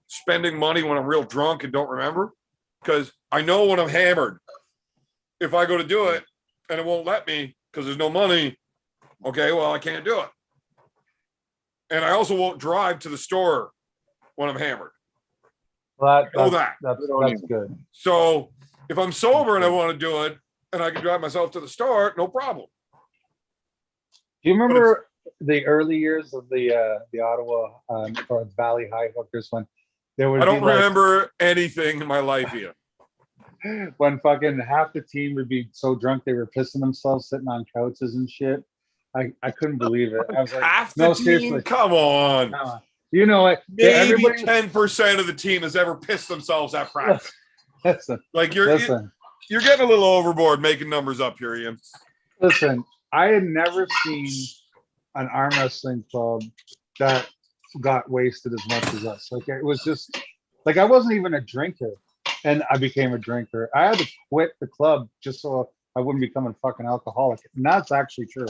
spending money when I'm real drunk and don't remember. Because I know when I'm hammered, if I go to do it and it won't let me because there's no money, okay, well, I can't do it. And I also won't drive to the store when I'm hammered. Well, Know that. that's don't that's even. good. So if I'm sober and I want to do it and I can drive myself to the store, no problem. Do you remember the early years of the Ottawa or Valley High Hookers when there would I don't be like, remember anything in my life yet. when fucking half the team would be so drunk they were pissing themselves sitting on couches and shit. I couldn't believe it. I was like, Half the no, team? seriously. Come on. Come on. You know what? Maybe Everybody, 10% of the team has ever pissed themselves at practice. listen, Like you're getting a little overboard making numbers up here, Ian. listen. I had never seen an arm wrestling club that got wasted as much as us. Like, it was just like, I wasn't even a drinker and I became a drinker. I had to quit the club just so I wouldn't become a fucking alcoholic. And that's actually true.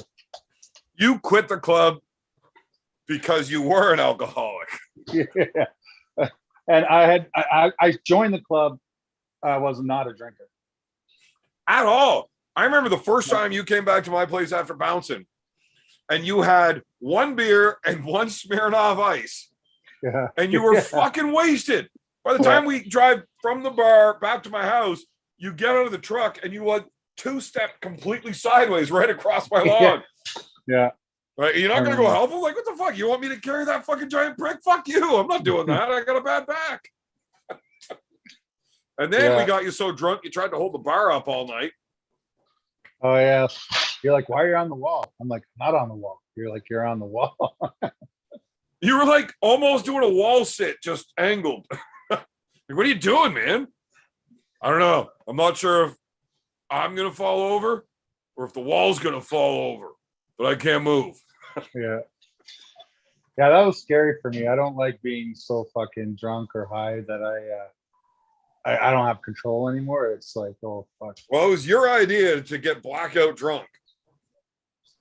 You quit the club because you were an alcoholic. Yeah. And I joined the club. I was not a drinker. At all. I remember the first time you came back to my place after bouncing and you had one beer and one Smirnoff Ice Yeah. and you were Yeah. fucking wasted. By the time we drive from the bar back to my house, you get out of the truck and you went 2-step completely sideways right across my lawn. Yeah. Right? You're not I going to go remember. help him? Like, what the fuck? You want me to carry that fucking giant brick? Fuck you. I'm not doing that. I got a bad back. And then we Yeah. got you so drunk, you tried to hold the bar up all night. Oh yeah. You're like, why are you on the wall? I'm like, not on the wall. You're like, you're on the wall. You were like almost doing a wall sit, just angled. Like, what are you doing, man? I don't know. I'm not sure if I'm going to fall over or if the wall's going to fall over, but I can't move. Yeah. Yeah, that was scary for me. I don't like being so fucking drunk or high that I don't have control anymore. It's like, oh fuck. Well, it was your idea to get blackout drunk.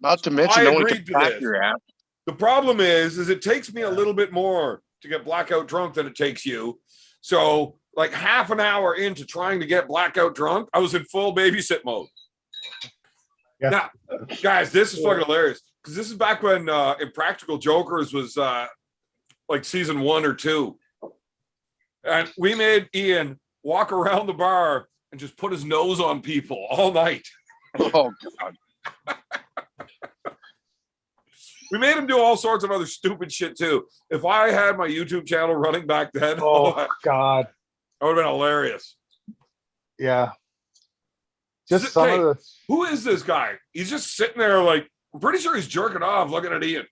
Not to mention, I no one agreed can to track this. your app. The problem is it takes me a little bit more to get blackout drunk than it takes you. So like half an hour into trying to get blackout drunk, I was in full babysit mode. Yeah. Now, guys, this is fucking hilarious. Because this is back when Impractical Jokers was like season 1 or 2. And we made Ian walk around the bar and just put his nose on people all night. Oh god. We made him do all sorts of other stupid shit too. If I had my YouTube channel running back then, Oh God. that would have been hilarious. Yeah. Just Sit- some hey, of the Who is this guy? He's just sitting there like, I'm pretty sure he's jerking off looking at Ian.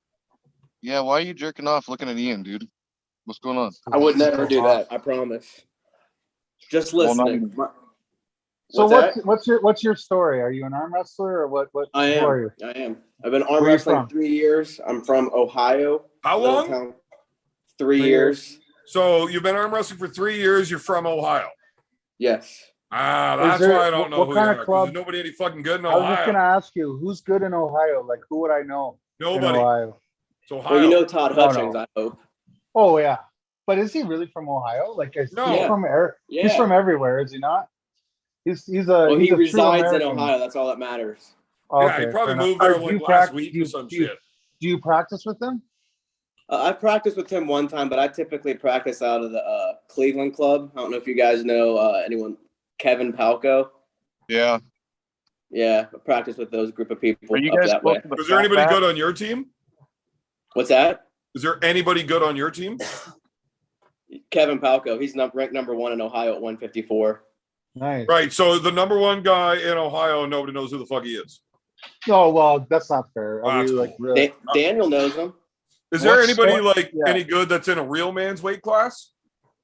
Yeah, why are you jerking off looking at Ian, dude? What's going on? I would never do that. I promise. Just Well, not listening. even- So What's that? what's your story? Are you an arm wrestler or what? I who am. are you? I am. I've been arm Where are you wrestling from? 3 years. I'm from Ohio. How little long? town. 3 3 years. So you've been arm wrestling for 3 years. You're from Ohio. Yes. Ah, Is that's there- why I don't know what who kind you of are. Because club- there's nobody any fucking good in I was just gonna Ohio. ask you, who's good in Ohio? Like, who would I know in Nobody. Ohio? It's Ohio. Well, you know Todd No, Hutchings, no. I hope. Oh yeah, but is he really from Ohio? Like, No. he's from Yeah. he's from everywhere, is he not? He's Well, he's he a true resides in American. Ohio. That's all that matters. Oh, Yeah, okay, he probably fair enough. moved there Do you like last prac- week do you- or some do you- shit. Do you practice with him? I've practiced with him one time, but I typically practice out of the Cleveland club. I don't know if you guys know anyone. Kevin Palco. Yeah. Yeah, I practice with those group of people Are you up guys that way. close to the Was there anybody Fatback? good on your team? What's that? Is there anybody good on your team? Kevin Palco. He's ranked number 1 in Ohio at 154. Nice. Right. So the number one guy in Ohio, nobody knows who the fuck he is. No, well, that's not fair. Oh, Are we that's like cool. really? Daniel knows him. Is there What's anybody that? like Yeah. any good that's in a real man's weight class?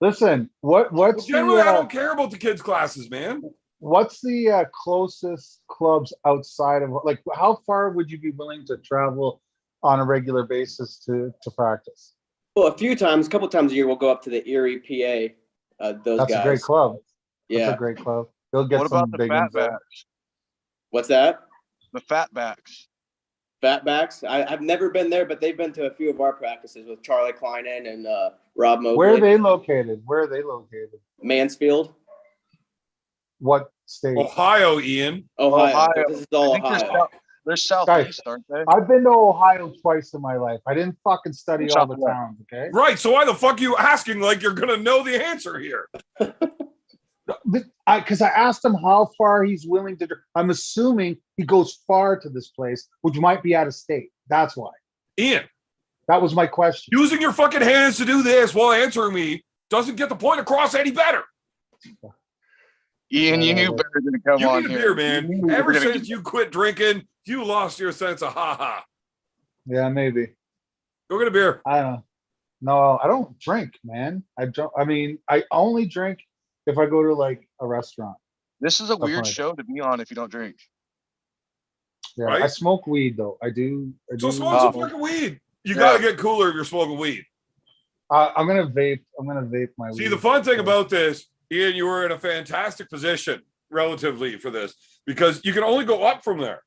Listen, Well, what's generally, I the don't care about the kids' classes, man. closest clubs outside of, like, how far would you be willing to travel on a regular basis to practice? Well, a couple times a year, we'll go up to the Erie, PA. Those That's guys. a great club. That's Yeah. a great club. They'll get What some about the big ones there. Fatbacks? What's that? The Fatbacks. Fatbacks. I've never been there, but they've been to a few of our practices with Charlie Kleinen and Rob Mobley. Where are they located? Where are they located? Mansfield, What state? Ohio, Ian. Ohio. This is I all think Ohio. they're southeast, aren't they? I've been to Ohio twice in my life. I didn't fucking study all the Southwest. towns, okay? Right. So why the fuck are you asking like you're gonna know the answer here? Because I asked him how far he's willing to. I'm assuming he goes far to this place, which might be out of state. That's why. Ian, That was my question. using your fucking hands to do this while answering me doesn't get the point across any better. Ian, you knew Whatever. better than to come You on need a here. beer, You man. knew we were Ever gonna since get- you quit drinking, you lost your sense of haha. Yeah, maybe. Go get a beer. I don't know. No, I don't drink, man. I mean, I only drink if I go to like a restaurant. This is a weird like show to be on if you don't drink. Yeah, Right? I smoke weed though. I do. So smoke some fucking weed. You gotta get cooler if you're smoking weed. I'm gonna vape. I'm gonna vape my weed. See, the fun thing about this, Ian, you were in a fantastic position relatively for this because you can only go up from there.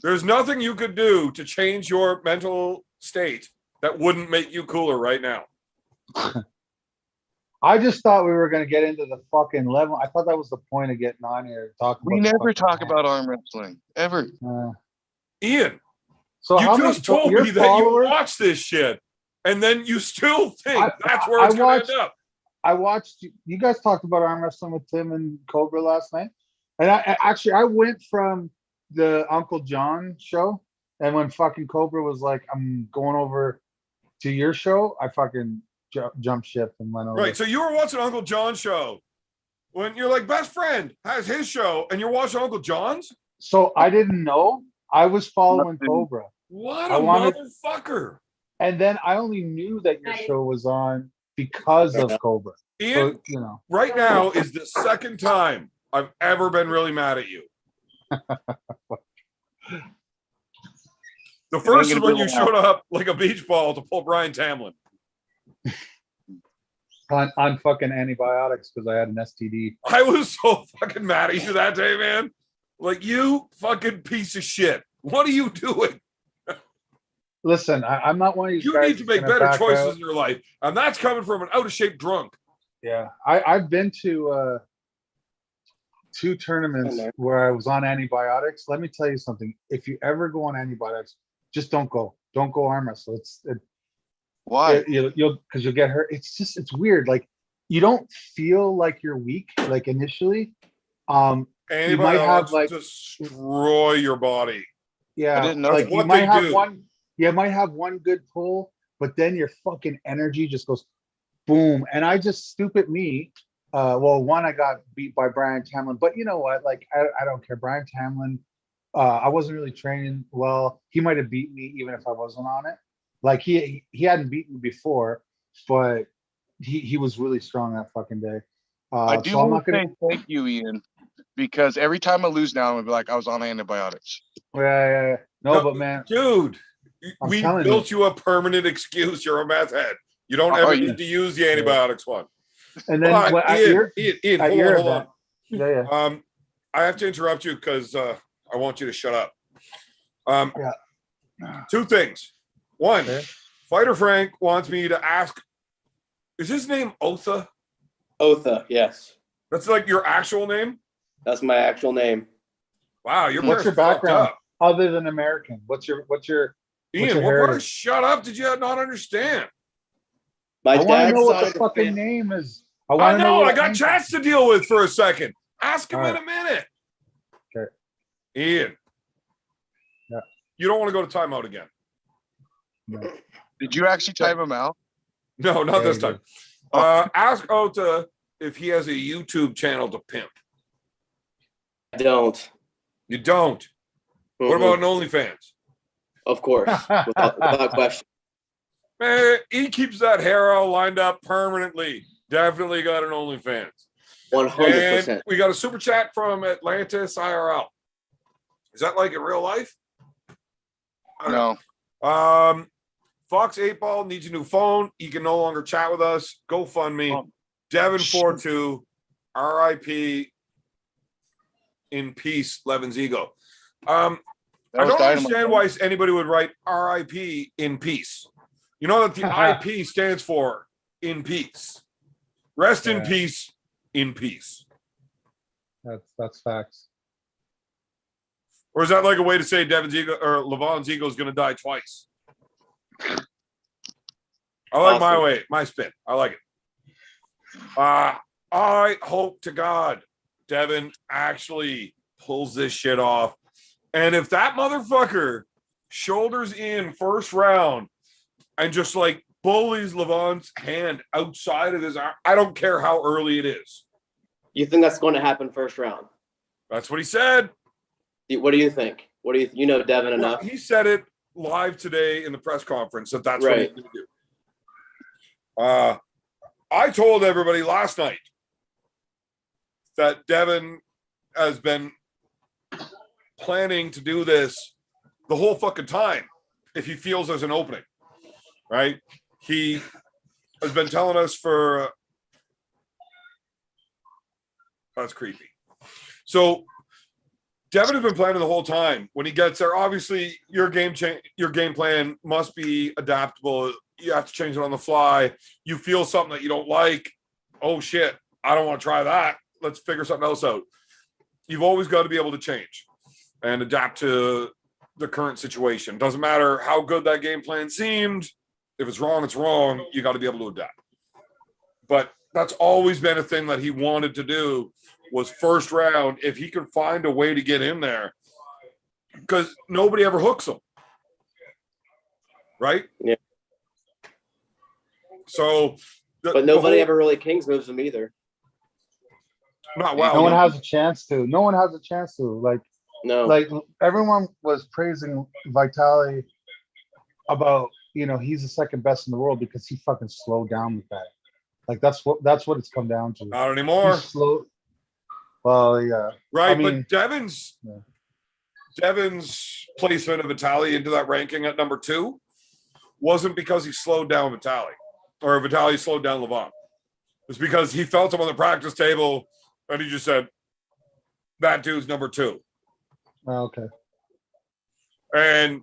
There's nothing you could do to change your mental state that wouldn't make you cooler right now. I just thought we were gonna get into the fucking level. I thought that was the point of getting on here. Talking. We never talk about arm wrestling ever. Ian, So you how many just told your me that you followers? watch this shit, and then you still think I- that's where I it's going watched- to end up. I watched you guys talked about arm wrestling with Tim and Cobra last night, and I went from the Uncle John show, and when fucking Cobra was like, "I'm going over to your show," I fucking jumped ship and went over. Right. So you were watching Uncle John's show when you're like best friend has his show, and you're watching Uncle John's. So I didn't know I was following Nothing. Cobra, What I a wanted- motherfucker! and then I only knew that your show was on because of Cobra. Ian, So you know, right now is the second time I've ever been really mad at you. The first is gonna when be you long. showed up like a beach ball to pull Brian Tamlin. on fucking antibiotics because I had an STD. I was so fucking mad at you that day, man. Like, you fucking piece of shit. What are you doing? Listen, I'm not one of these You guys need to that's make gonna better back choices out. in your life. And that's coming from an out of shape drunk. Yeah, I've been to 2 tournaments there. where I was on antibiotics. Let me tell you something. If you ever go on antibiotics, just don't go. Don't go arm wrestle. Why? You'll because you'll get hurt. It's weird. Like you don't feel like you're weak like initially. You might have, Antibiotics like- destroy your body. Yeah, didn't know like that. you What might they have do. one. You might have one good pull, but then your fucking energy just goes boom. And I just stupid me. Well, one I got beat by Brian Tamlin, but you know what? Like I don't care. Brian Tamlin. I wasn't really training well. He might have beat me even if I wasn't on it. Like he hadn't beaten me before, but he was really strong that fucking day. I do so I'm want not to gonna. say thank you, Ian, because every time I lose now, I'm gonna be like, I was on antibiotics. Yeah. No, No, but man, Dude, I'm we telling built you a permanent excuse. You're a meth head. You don't Oh, ever yeah. need to use the antibiotics one. and then But at Ian, your Ian, at hold your on, hold event, yeah. on. I have to interrupt you because I want you to shut up. Two things. One, Okay. Fighter Frank wants me to ask, is his name Otha? Otha, yes. That's like your actual name? That's my actual name. Wow, your What's your parents fucked background up. other than American? What's your Ian, your what part of heritage? shut up did you not understand? My I want to dad's know what side the of the fucking family. name is. I want to know, what I it got means. chats to deal with for a second. Ask him All in right. a minute. Okay. Ian. Yeah. You don't want to go to timeout again. Did you actually time him out? No, not Yeah, this you time. did. Ask Ota if he has a YouTube channel to pimp. I don't. You don't. What about an OnlyFans? Of course, without question. Man, he keeps that hair all lined up permanently. Definitely got an OnlyFans. 100%. And we got a super chat from Atlantis IRL. Is that like in real life? I don't No. know. Fox 8 Ball needs a new phone. He can no longer chat with us. GoFundMe. Oh, Devin42. RIP. In peace, Levin's ego. I That was don't Dynamite. understand why anybody would write RIP in peace. You know that the IP stands for in peace. Rest in Yeah. peace, in peace. That's facts. Or is that like a way to say Devin's ego or Levon's ego is going to die twice? I like my Awesome. way, my spin. I like it. I hope to God Devin actually pulls this shit off. And if that motherfucker shoulders in first round and just like bullies Levon's hand outside of his arm, I don't care how early it is. You think that's going to happen first round? That's what he said. What do you think? What do you know Devin Well, enough? he said it live today in the press conference that that's what he's Right. going to do. I told everybody last night that Devin has been planning to do this the whole fucking time if he feels there's an opening, right? He has been telling us for that's creepy. So Devin has been planning the whole time. When he gets there, obviously your game plan must be adaptable. You have to change it on the fly. You feel something that you don't like. Oh shit, I don't want to try that. Let's figure something else out. You've always got to be able to change and adapt to the current situation. Doesn't matter how good that game plan seemed. If it's wrong, it's wrong. You got to be able to adapt. But that's always been a thing that he wanted to do was first round. If he could find a way to get in there, because nobody ever hooks him. Right? Yeah. So, But nobody ever really kings moves him either. Not well. No one has a chance to. No one has a chance to. No. Like everyone was praising Vitali about, he's the second best in the world because he fucking slowed down with that. Like that's what it's come down to. Not anymore. He's slow. Well, yeah. Right, I mean, but Devin's placement of Vitali into that ranking at number 2 wasn't because he slowed down Vitali or Vitali slowed down Levon. It's because he felt him on the practice table and he just said, that dude's number 2. Okay. And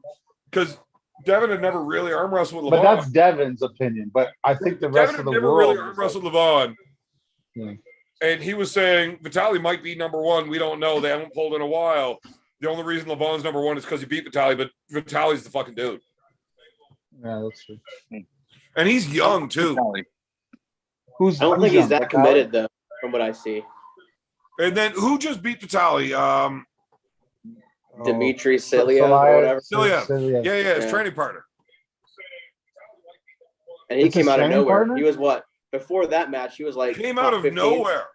because Devin had never really arm wrestled with But Levon. that's Devin's opinion. But I think the rest Devin of had the never world really arm wrestled Levon. Yeah. And he was saying Vitali might be number 1. We don't know. They haven't pulled in a while. The only reason Levon's number 1 is because he beat Vitali, but Vitali's the fucking dude. Yeah, that's true. And he's young too. Who's I don't think young? he's that Vitali? committed though, from what I see. And then who just beat Vitali? Dimitri Silia or whatever. Silia. Yeah, his Yeah. training partner. And he It's his came out of training nowhere. partner? He was what? Before that match, he was like Came top out of 15. nowhere.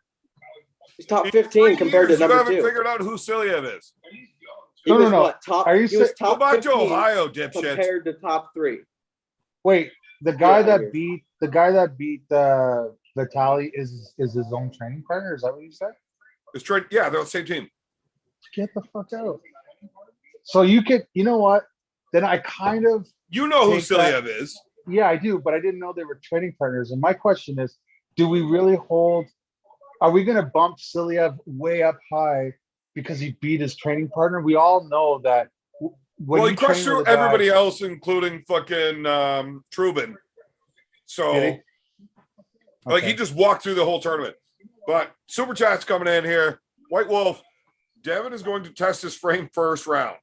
He's top 15 compared to You number haven't 2. figured out who Siliev is. He No, was no. what? Top. Are you He was sa- Go top back to 15 Ohio, dipshit. compared to top 3. Wait, the guy Yeah, that here. beat Vitali is his own training partner. Is that what you said? It's trade. Yeah, they're the same team. Get the fuck out. So you could, you know what? Then I kind of, You know who Take that- Siliev is. yeah, I do, but I didn't know they were training partners. And my question is, do we really hold, are we gonna bump Siliev way up high because he beat his training partner? We all know that when Well, he you crushed train through with a guy- everybody else, including fucking Trubin. So, Did like, he Okay. just walked through the whole tournament. But Super Chat's coming in here. White Wolf, Devin is going to test his frame first round.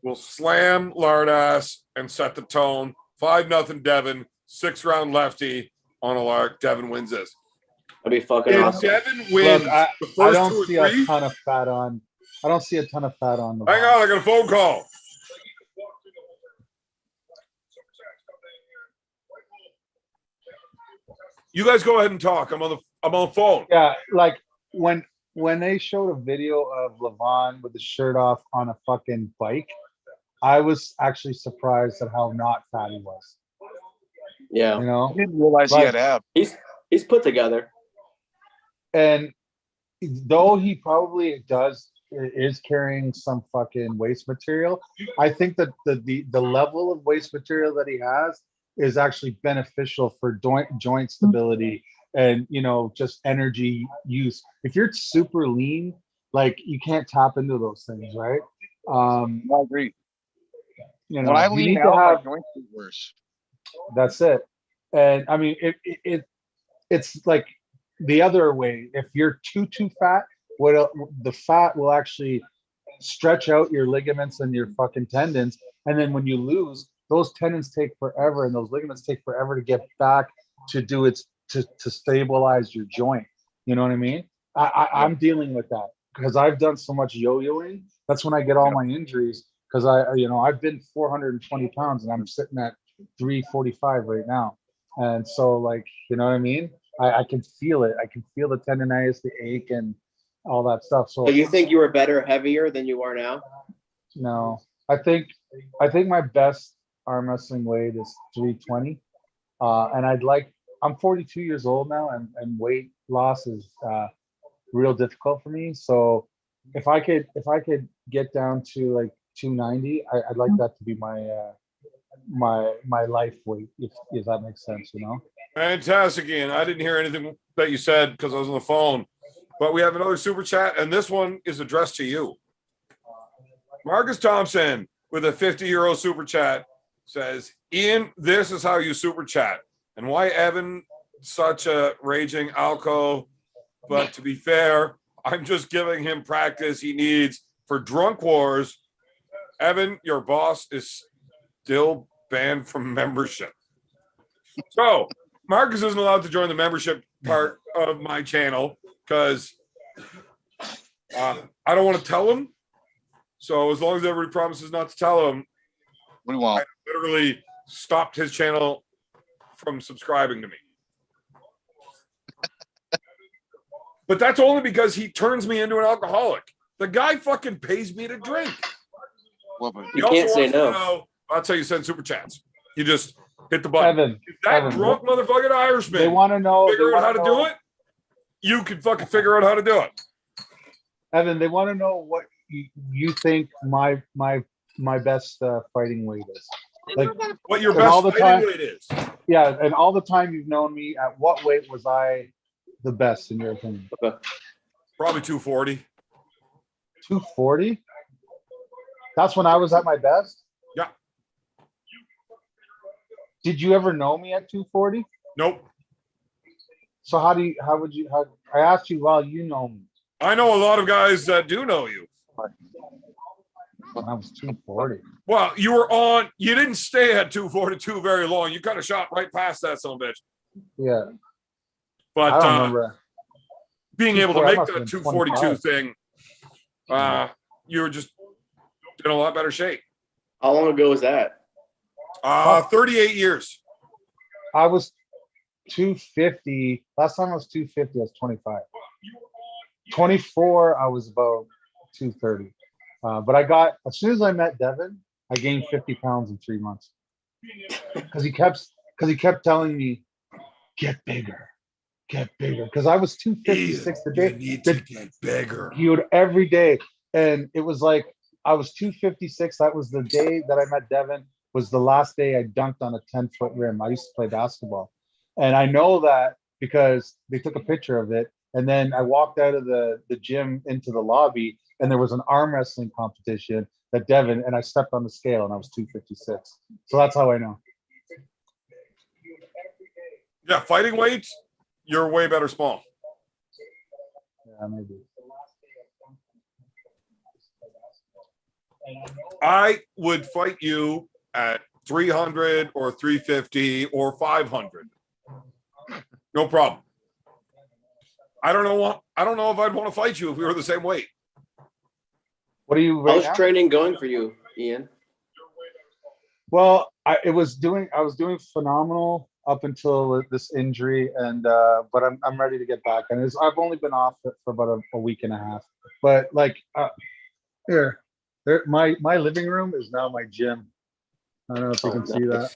We'll slam Lardass and set the tone. 5-0 Devin, 6-round lefty on a lark. Devin wins this. That'd be fucking If awesome. Devin wins Look, I the first 2 or don't see a 3, ton of fat on. I don't see a ton of fat on the. hang on, I got a phone call. You guys go ahead and talk. I'm on the phone. Yeah, like when they showed a video of Levon with the shirt off on a fucking bike, I was actually surprised at how not fat he was. Yeah, You know, I didn't realize he had abs. he's put together. and though he probably is carrying some fucking waste material, I think that the level of waste material that he has is actually beneficial for joint stability and, you know, just energy use. If you're super lean, like, you can't tap into those things, right? I agree. You know, When I you lean need to out, my have, joints get worse. that's it. And I mean, it's like the other way. If you're too fat, the fat will actually stretch out your ligaments and your fucking tendons. And then when you lose, those tendons take forever and those ligaments take forever to get back to do to stabilize your joint. You know what I mean? I'm dealing with that because I've done so much yo-yoing. That's when I get all my injuries because I've been 420 pounds and I'm sitting at 345 right now. And so, like, you know what I mean? I can feel it. I can feel the tendonitis, the ache, and all that stuff. So So you think you were better heavier than you are now? no, I think my best arm wrestling weight is 320. And I'm 42 years old now, and weight loss is real difficult for me. So if I could get down to like 290, I'd like that to be my life weight, if that makes sense, you know. Fantastic, Ian. I didn't hear anything that you said because I was on the phone, but we have another super chat, and this one is addressed to you. Marcus Thompson with a 50 € super chat says, Ian, this is how you super chat. And why Evan such a raging alco? But to be fair, I'm just giving him practice he needs for drunk wars. Evan, your boss is still banned from membership. So Marcus isn't allowed to join the membership part of my channel because I don't want to tell him. So as long as everybody promises not to tell him, What do you want? I literally stopped his channel from subscribing to me. But that's only because he turns me into an alcoholic. The guy fucking pays me to drink. What, but He You can't also say wants to no. know, that's how you send super chats. You just hit the button. Evan, If that Evan, drunk motherfucking they Irishman want to know. figure out how to do it, you can fucking figure out how to do it. Evan, they want to know what you think my best fighting weight is. Like, What your And all best the fighting time- weight is. yeah, and all the time you've known me, at what weight was I the best in your opinion? Probably 240. 240? That's when I was at my best? Yeah. Did you ever know me at 240? Nope. So how I asked you, well, you know me I know a lot of guys that do know you. when I was 240. Well, you didn't stay at 242 very long. You kind of shot right past that son of a bitch. Yeah, I But don't remember. being able to 240, I make must the have been 242 25. thing, you were just in a lot better shape. How long ago was that? 38 years. I was 250. Last time I was 250, I was 25. 24, I was about 230. But as soon as I met Devin, I gained 50 pounds in 3 months. Because he kept telling me, get bigger, get bigger. Cause I was 256 the day. need to get bigger. He would every day. And it was like, I was 256. That was the day that I met Devin, was the last day I dunked on a 10-foot rim. I used to play basketball. And I know that because they took a picture of it. And then I walked out of the gym into the lobby, and there was an arm wrestling competition that Devin, and I stepped on the scale and I was 256. So that's how I know. Yeah, fighting weights, you're way better small. Yeah, maybe. I would fight you at 300 or 350 or 500. No problem. I don't know if I'd want to fight you if we were the same weight. What are you right How's now? training going for you, Ian? Well, I was doing phenomenal up until this injury, and but I'm ready to get back. And I've only been off it for about a week and a half. But like here, my living room is now my gym. I don't know if you can see that.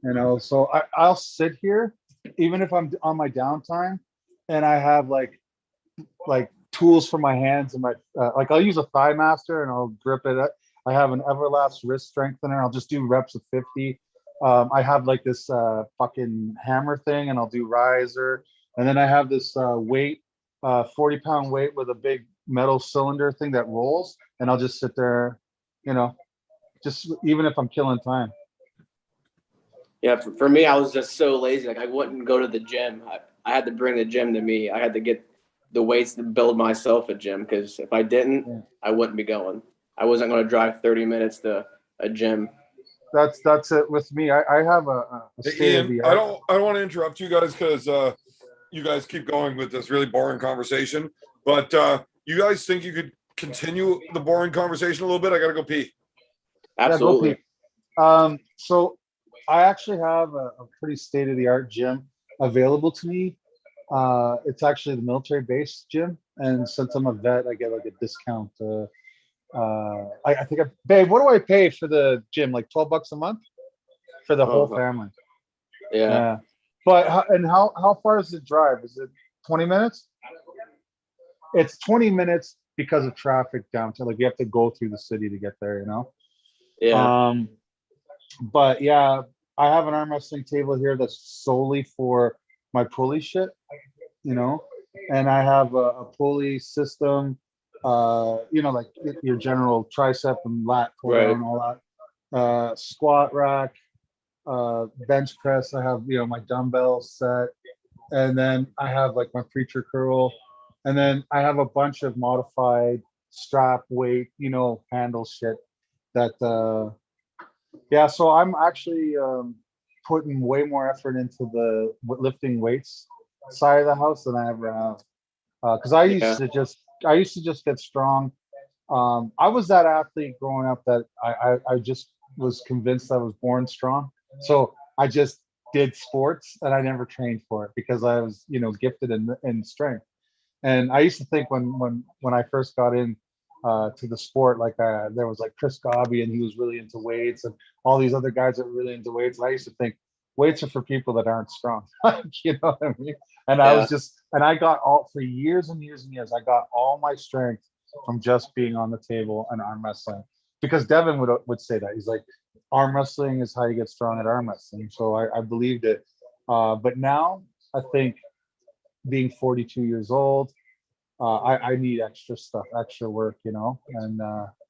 You know, so I'll sit here even if I'm on my downtime, and I have like tools for my hands and my like I'll use a Thigh Master and I'll grip it. I have an Everlast wrist strengthener. I'll just do reps of 50. I have like this fucking hammer thing, and I'll do riser. And then I have this weight, 40-pound weight with a big metal cylinder thing that rolls, and I'll just sit there, you know, just even if I'm killing time. Yeah, for me, I was just so lazy. Like I wouldn't go to the gym. I had to bring the gym to me. I had to get the weights to build myself a gym, because if I didn't, I wouldn't be going. I wasn't going to drive 30 minutes to a gym. That's it with me. I have a Hey, Ian, I don't want to interrupt you guys because you guys keep going with this really boring conversation. But you guys think you could continue the boring conversation a little bit? I gotta go pee. Absolutely. Yeah, go pee. So I actually have a pretty state-of-the-art gym available to me. It's actually the military-based gym, and since I'm a vet, I get like a discount. I think babe, what do I pay for the gym? Like $12 a month for the whole family. Yeah. But how far is the drive? Is it 20 minutes? It's 20 minutes because of traffic downtown. Like you have to go through the city to get there, you know? Yeah. But yeah, I have an arm wrestling table here that's solely for my pulley shit, you know? And I have a pulley system, you know, like your general tricep and lat pull down and all that. Squat rack, bench press. I have, you know, my dumbbells set, and then I have like my preacher curl, and then I have a bunch of modified strap weight, you know, handle shit that yeah. So I'm actually putting way more effort into the lifting weights side of the house than I ever have, because I used to just get strong. I was that athlete growing up that I just was convinced I was born strong. So I just did sports and I never trained for it because I was, you know, gifted in strength. And I used to think when I first got in to the sport, like there was like Chris Gobby and he was really into weights, and all these other guys that were really into weights. And I used to think weights are for people that aren't strong. You know what I mean? And I was just, and I got all, for years and years and years, I got all my strength from just being on the table and arm wrestling. Because Devin would say that. He's like, arm wrestling is how you get strong at arm wrestling. So I believed it. But now I think being 42 years old, I need extra stuff, extra work, you know, and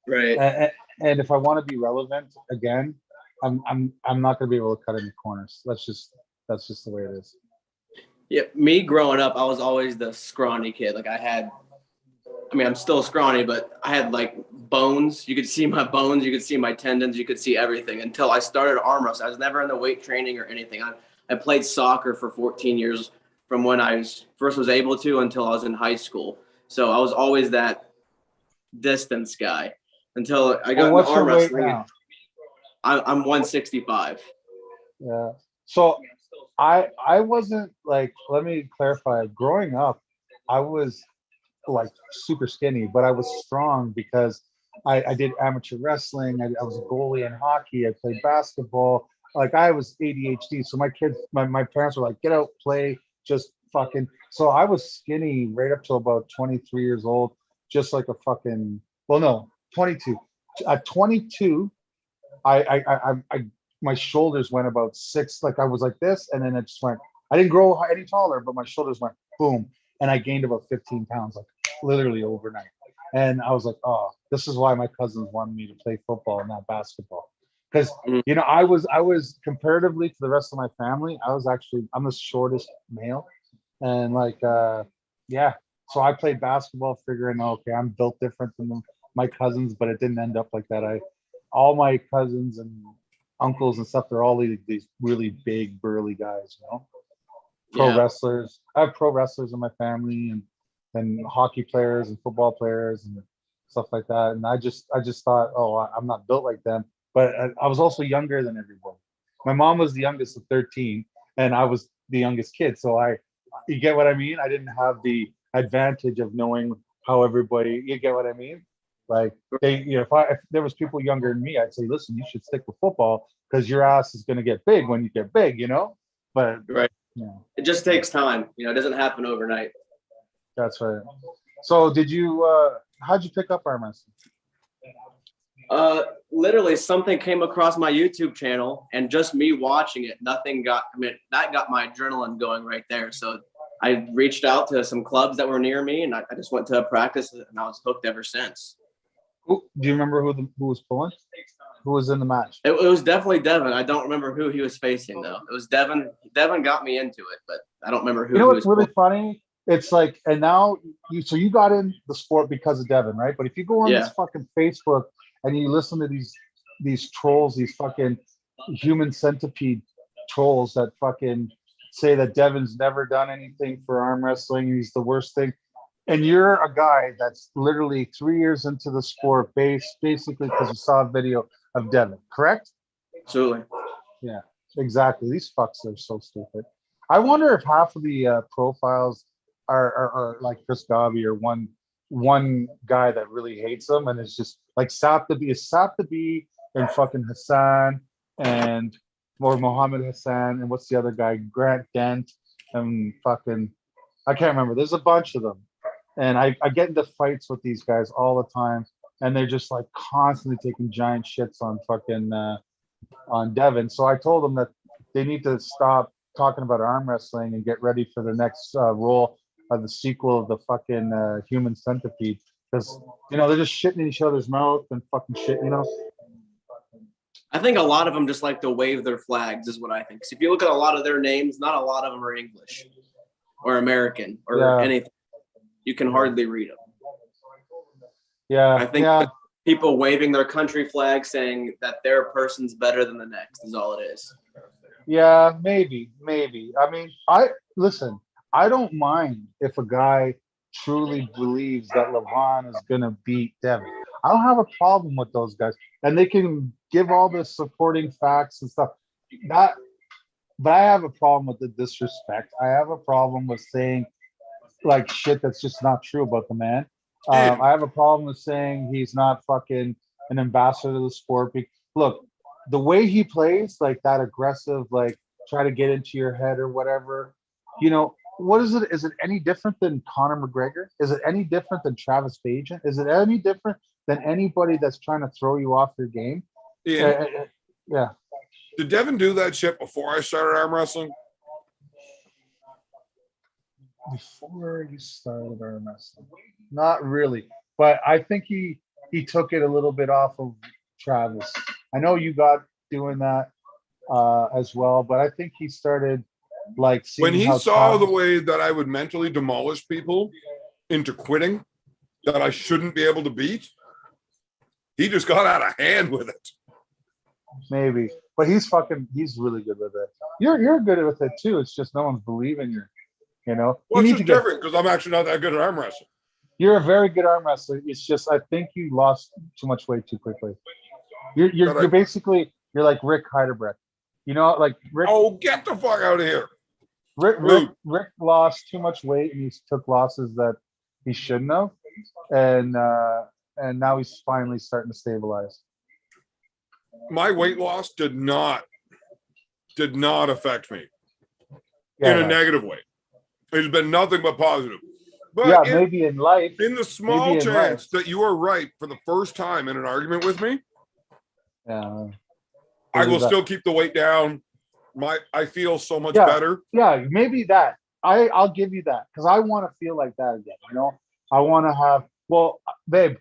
Right. and if I want to be relevant again, I'm not going to be able to cut any corners. That's just the way it is. Yeah, me growing up, I was always the scrawny kid. Like I'm still scrawny, but I had like bones. You could see my bones, you could see my tendons, you could see everything until I started arm wrestling. I was never in the weight training or anything. I played soccer for 14 years from when I was able to until I was in high school. So I was always that distance guy until I got into arm wrestling. Now? I'm 165. Yeah. So I wasn't like, let me clarify. Growing up, I was like super skinny, but I was strong because I did amateur wrestling. I was a goalie in hockey. I played basketball. Like I was ADHD. So my kids, my parents were like, get out, play, just fucking. So I was skinny right up to about 23 years old, just like a fucking. Well, no, 22. At 22, my shoulders went about 6. Like I was like this, and then it just went. I didn't grow any taller, but my shoulders went boom, and I gained about 15 pounds, like literally overnight. And I was like, oh, this is why my cousins wanted me to play football and not basketball. Because you know, I was comparatively to the rest of my family, I'm the shortest male. And like yeah. So I played basketball figuring, okay, I'm built different than my cousins, but it didn't end up like that. All my cousins and uncles and stuff, they're all these really big burly guys, you know. Pro wrestlers. I have pro wrestlers in my family and hockey players and football players and stuff like that. And I just thought, oh, I'm not built like them. But I was also younger than everyone. My mom was the youngest of 13, and I was the youngest kid. So you get what I mean? I didn't have the advantage of knowing how everybody, you get what I mean? Like if there was people younger than me, I'd say, listen, you should stick with football because your ass is going to get big when you get big, you know? But Right. yeah, It just takes time. You know, it doesn't happen overnight. that's right. So how'd you pick up arm wrestling? Literally something came across my YouTube channel and just me watching it, that got my adrenaline going right there. So I reached out to some clubs that were near me and I just went to a practice and I was hooked ever since. Do you remember who was pulling? Who was in the match? It was definitely Devin. I don't remember who he was facing though. It was Devin. Devin got me into it, but I don't remember who. You know he what's was really funny? It's like, and now you got in the sport because of Devin, right? But if you go on this fucking Facebook and you listen to these trolls, these fucking human centipede trolls that fucking say that Devin's never done anything for arm wrestling, he's the worst thing. And you're a guy that's literally 3 years into the sport basically because you saw a video of Devin, correct? Absolutely. Yeah, exactly. These fucks are so stupid. I wonder if half of the profiles are like Chris Gavi or one guy that really hates them, and it's just like Saptabi and fucking Hassan and or Mohammed Hassan and what's the other guy, Grant Dent and fucking I can't remember. There's a bunch of them, and I get into fights with these guys all the time, and they're just like constantly taking giant shits on fucking on Devin. So I told them that they need to stop talking about arm wrestling and get ready for the next role of the sequel of the fucking Human Centipede, because they're just shitting in each other's mouth and fucking shit. I think a lot of them just like to wave their flags, is what I think. So if you look at a lot of their names, not a lot of them are English or American or anything. You can hardly read them. Yeah, I think people waving their country flag saying that their person's better than the next is all it is. Yeah, maybe. I mean, I don't mind if a guy truly believes that Levon is gonna beat Devin. I don't have a problem with those guys, and they can give all the supporting facts and stuff. But I have a problem with the disrespect. I have a problem with saying like shit that's just not true about the man. I have a problem with saying he's not fucking an ambassador to the sport. Look, the way he plays, like that aggressive, like try to get into your head or whatever, what is it? Is it any different than Conor McGregor? Is it any different than Travis Bajan? Is it any different than anybody that's trying to throw you off your game? Yeah. Yeah. Did Devin do that shit before I started arm wrestling? Before you started arm wrestling, not really, but I think he took it a little bit off of Travis. I know you got doing that as well, but I think he started like When he how saw Travis, the way that I would mentally demolish people into quitting that I shouldn't be able to beat, he just got out of hand with it. maybe, but he's really good with it. You're good with it too. It's just no one's believing you. Well, it's just different because I'm actually not that good at arm wrestling. You're a very good arm wrestler. It's just I think you lost too much weight too quickly. You're basically like Rick Heiderbrecht. Like Rick. Oh, get the fuck out of here! Rick lost too much weight and he took losses that he shouldn't have, and now he's finally starting to stabilize. My weight loss did not affect me in a negative way. It's been nothing but positive. Yeah, But maybe in life. in the small maybe in chance life. that you are right for the first time in an argument with me, Yeah. I will Believe that. still keep the weight down. I feel so much Yeah. better. Yeah, maybe that. I'll give you that because I want to feel like that again. You know, I want to have. Well, babe,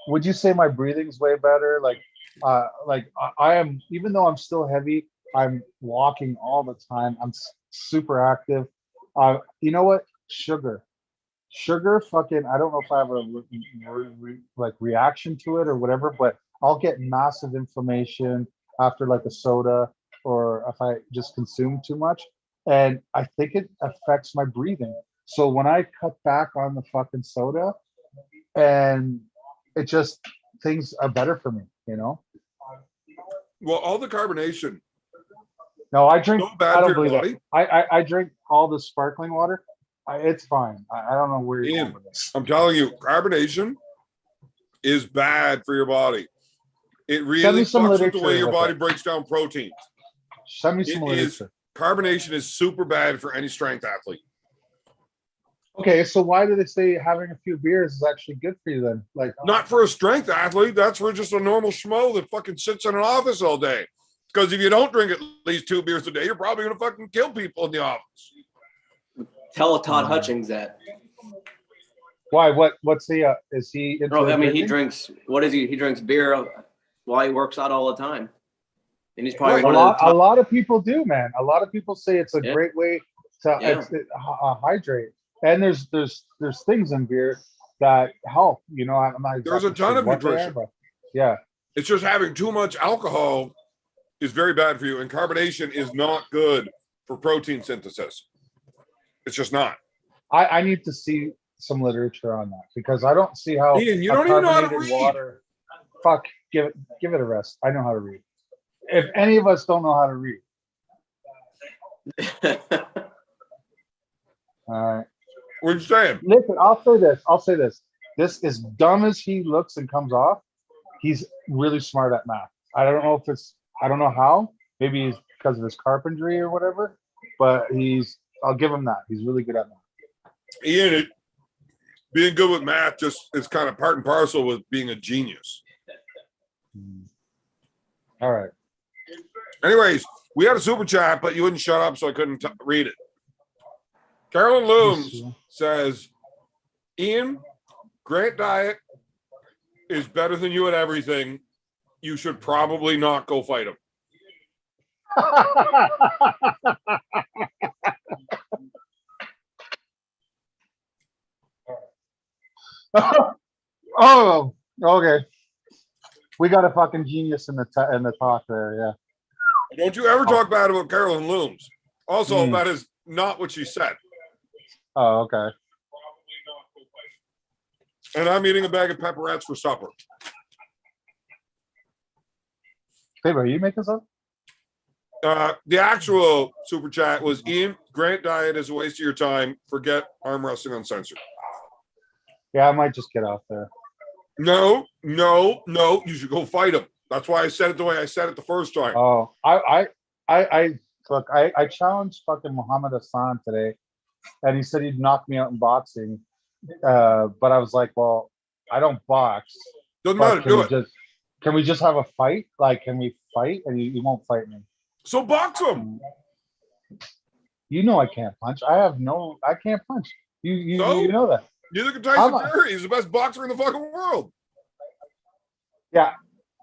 would you say my breathing's way better? Like I am. Even though I'm still heavy, I'm walking all the time. I'm super active. You know what? Sugar, fucking. I don't know if I have a like reaction to it or whatever, but I'll get massive inflammation after like a soda or if I just consume too much. And I think it affects my breathing. So when I cut back on the fucking soda, and it just things are better for me, you know. Well, all the carbonation, No, I drink. so bad I for don't your believe body. that. I drink all the sparkling water. It's fine. I don't know where you're Ian, going with this. I'm telling you, carbonation is bad for your body. It Send really me some fucks with the way literature your with body it. breaks down proteins. Send me some It is literature. carbonation is super bad for any strength athlete. Okay, so why do they say having a few beers is actually good for you then? Like, Not for a strength athlete. That's for just a normal schmo that fucking sits in an office all day. Because if you don't drink at least 2 beers a day, you're probably gonna fucking kill people in the office. Tell Todd Hutchings that. why? What's the? Is he? Into Bro, I mean, he drinking? drinks. What is he? He drinks beer while he works out all the time, and he's probably Right. one A of the lot. A top. lot of people do, man. A lot of people say it's a Yeah. great way to Yeah. hydrate. And there's things in beer that help. You know, I'm not There's a exactly ton sure of what they are, nutrition. but yeah. It's just having too much alcohol is very bad for you, and carbonation is not good for protein synthesis. It's just not. I need to see some literature on that because I don't see how Ian, you a don't even know how to carbonated read. water. Fuck, give it a rest. I know how to read. If any of us don't know how to read, all right. What are you saying? Listen, I'll say this. This as dumb as he looks and comes off, he's really smart at math. I don't know if it's I don't know how. Maybe he's because of his carpentry or whatever, but I'll give him that. He's really good at math. Ian, being good with math just is kind of part and parcel with being a genius. All right. Anyways, we had a super chat, but you wouldn't shut up, so I couldn't read it. Carolyn Looms says, Ian, Grant Diet is better than you at everything. You should probably not go fight him. Oh, okay. We got a fucking genius in the talk there. Yeah. Don't you ever talk bad about Carolyn Looms. Also, Hmm. that is not what she said. Oh, okay. And I'm eating a bag of pepperettes for supper. Babe, are you making this up? The actual super chat was Ian, Grant Diet is a waste of your time. Forget arm wrestling uncensored. Yeah, I might just get off there. No. You should go fight him. That's why I said it the way I said it the first time. Oh, I look, I challenged fucking Muhammad Hassan today, and he said he'd knock me out in boxing. But I was like, well, I don't box. Doesn't But matter. Do it. can we just have a fight? Like, can we fight? And you won't fight me. So box him. You know I can't punch. I can't punch. You So? know that. Neither can Tyson Fury. He's the best boxer in the fucking world. Yeah,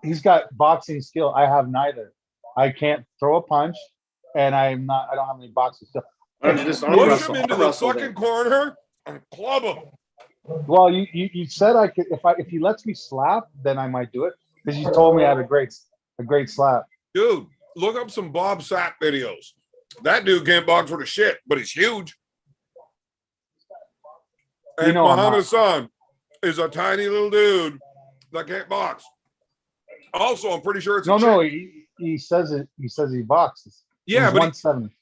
he's got boxing skill. I have neither. I can't throw a punch, and I don't have any boxing skill. Why don't you just arm Push wrestle? him into Arm the wrestle fucking then. corner and club him. Well, you said I could if he lets me slap, then I might do it because you told me I had a great slap. Dude, look up some Bob Sapp videos. That dude can't box worth a shit, but he's huge. And You know I'm Muhammad not. Hassan is a tiny little dude that can't box. Also, I'm pretty sure it's a No, chick. he says it. He says he boxes. Yeah, He's but 170.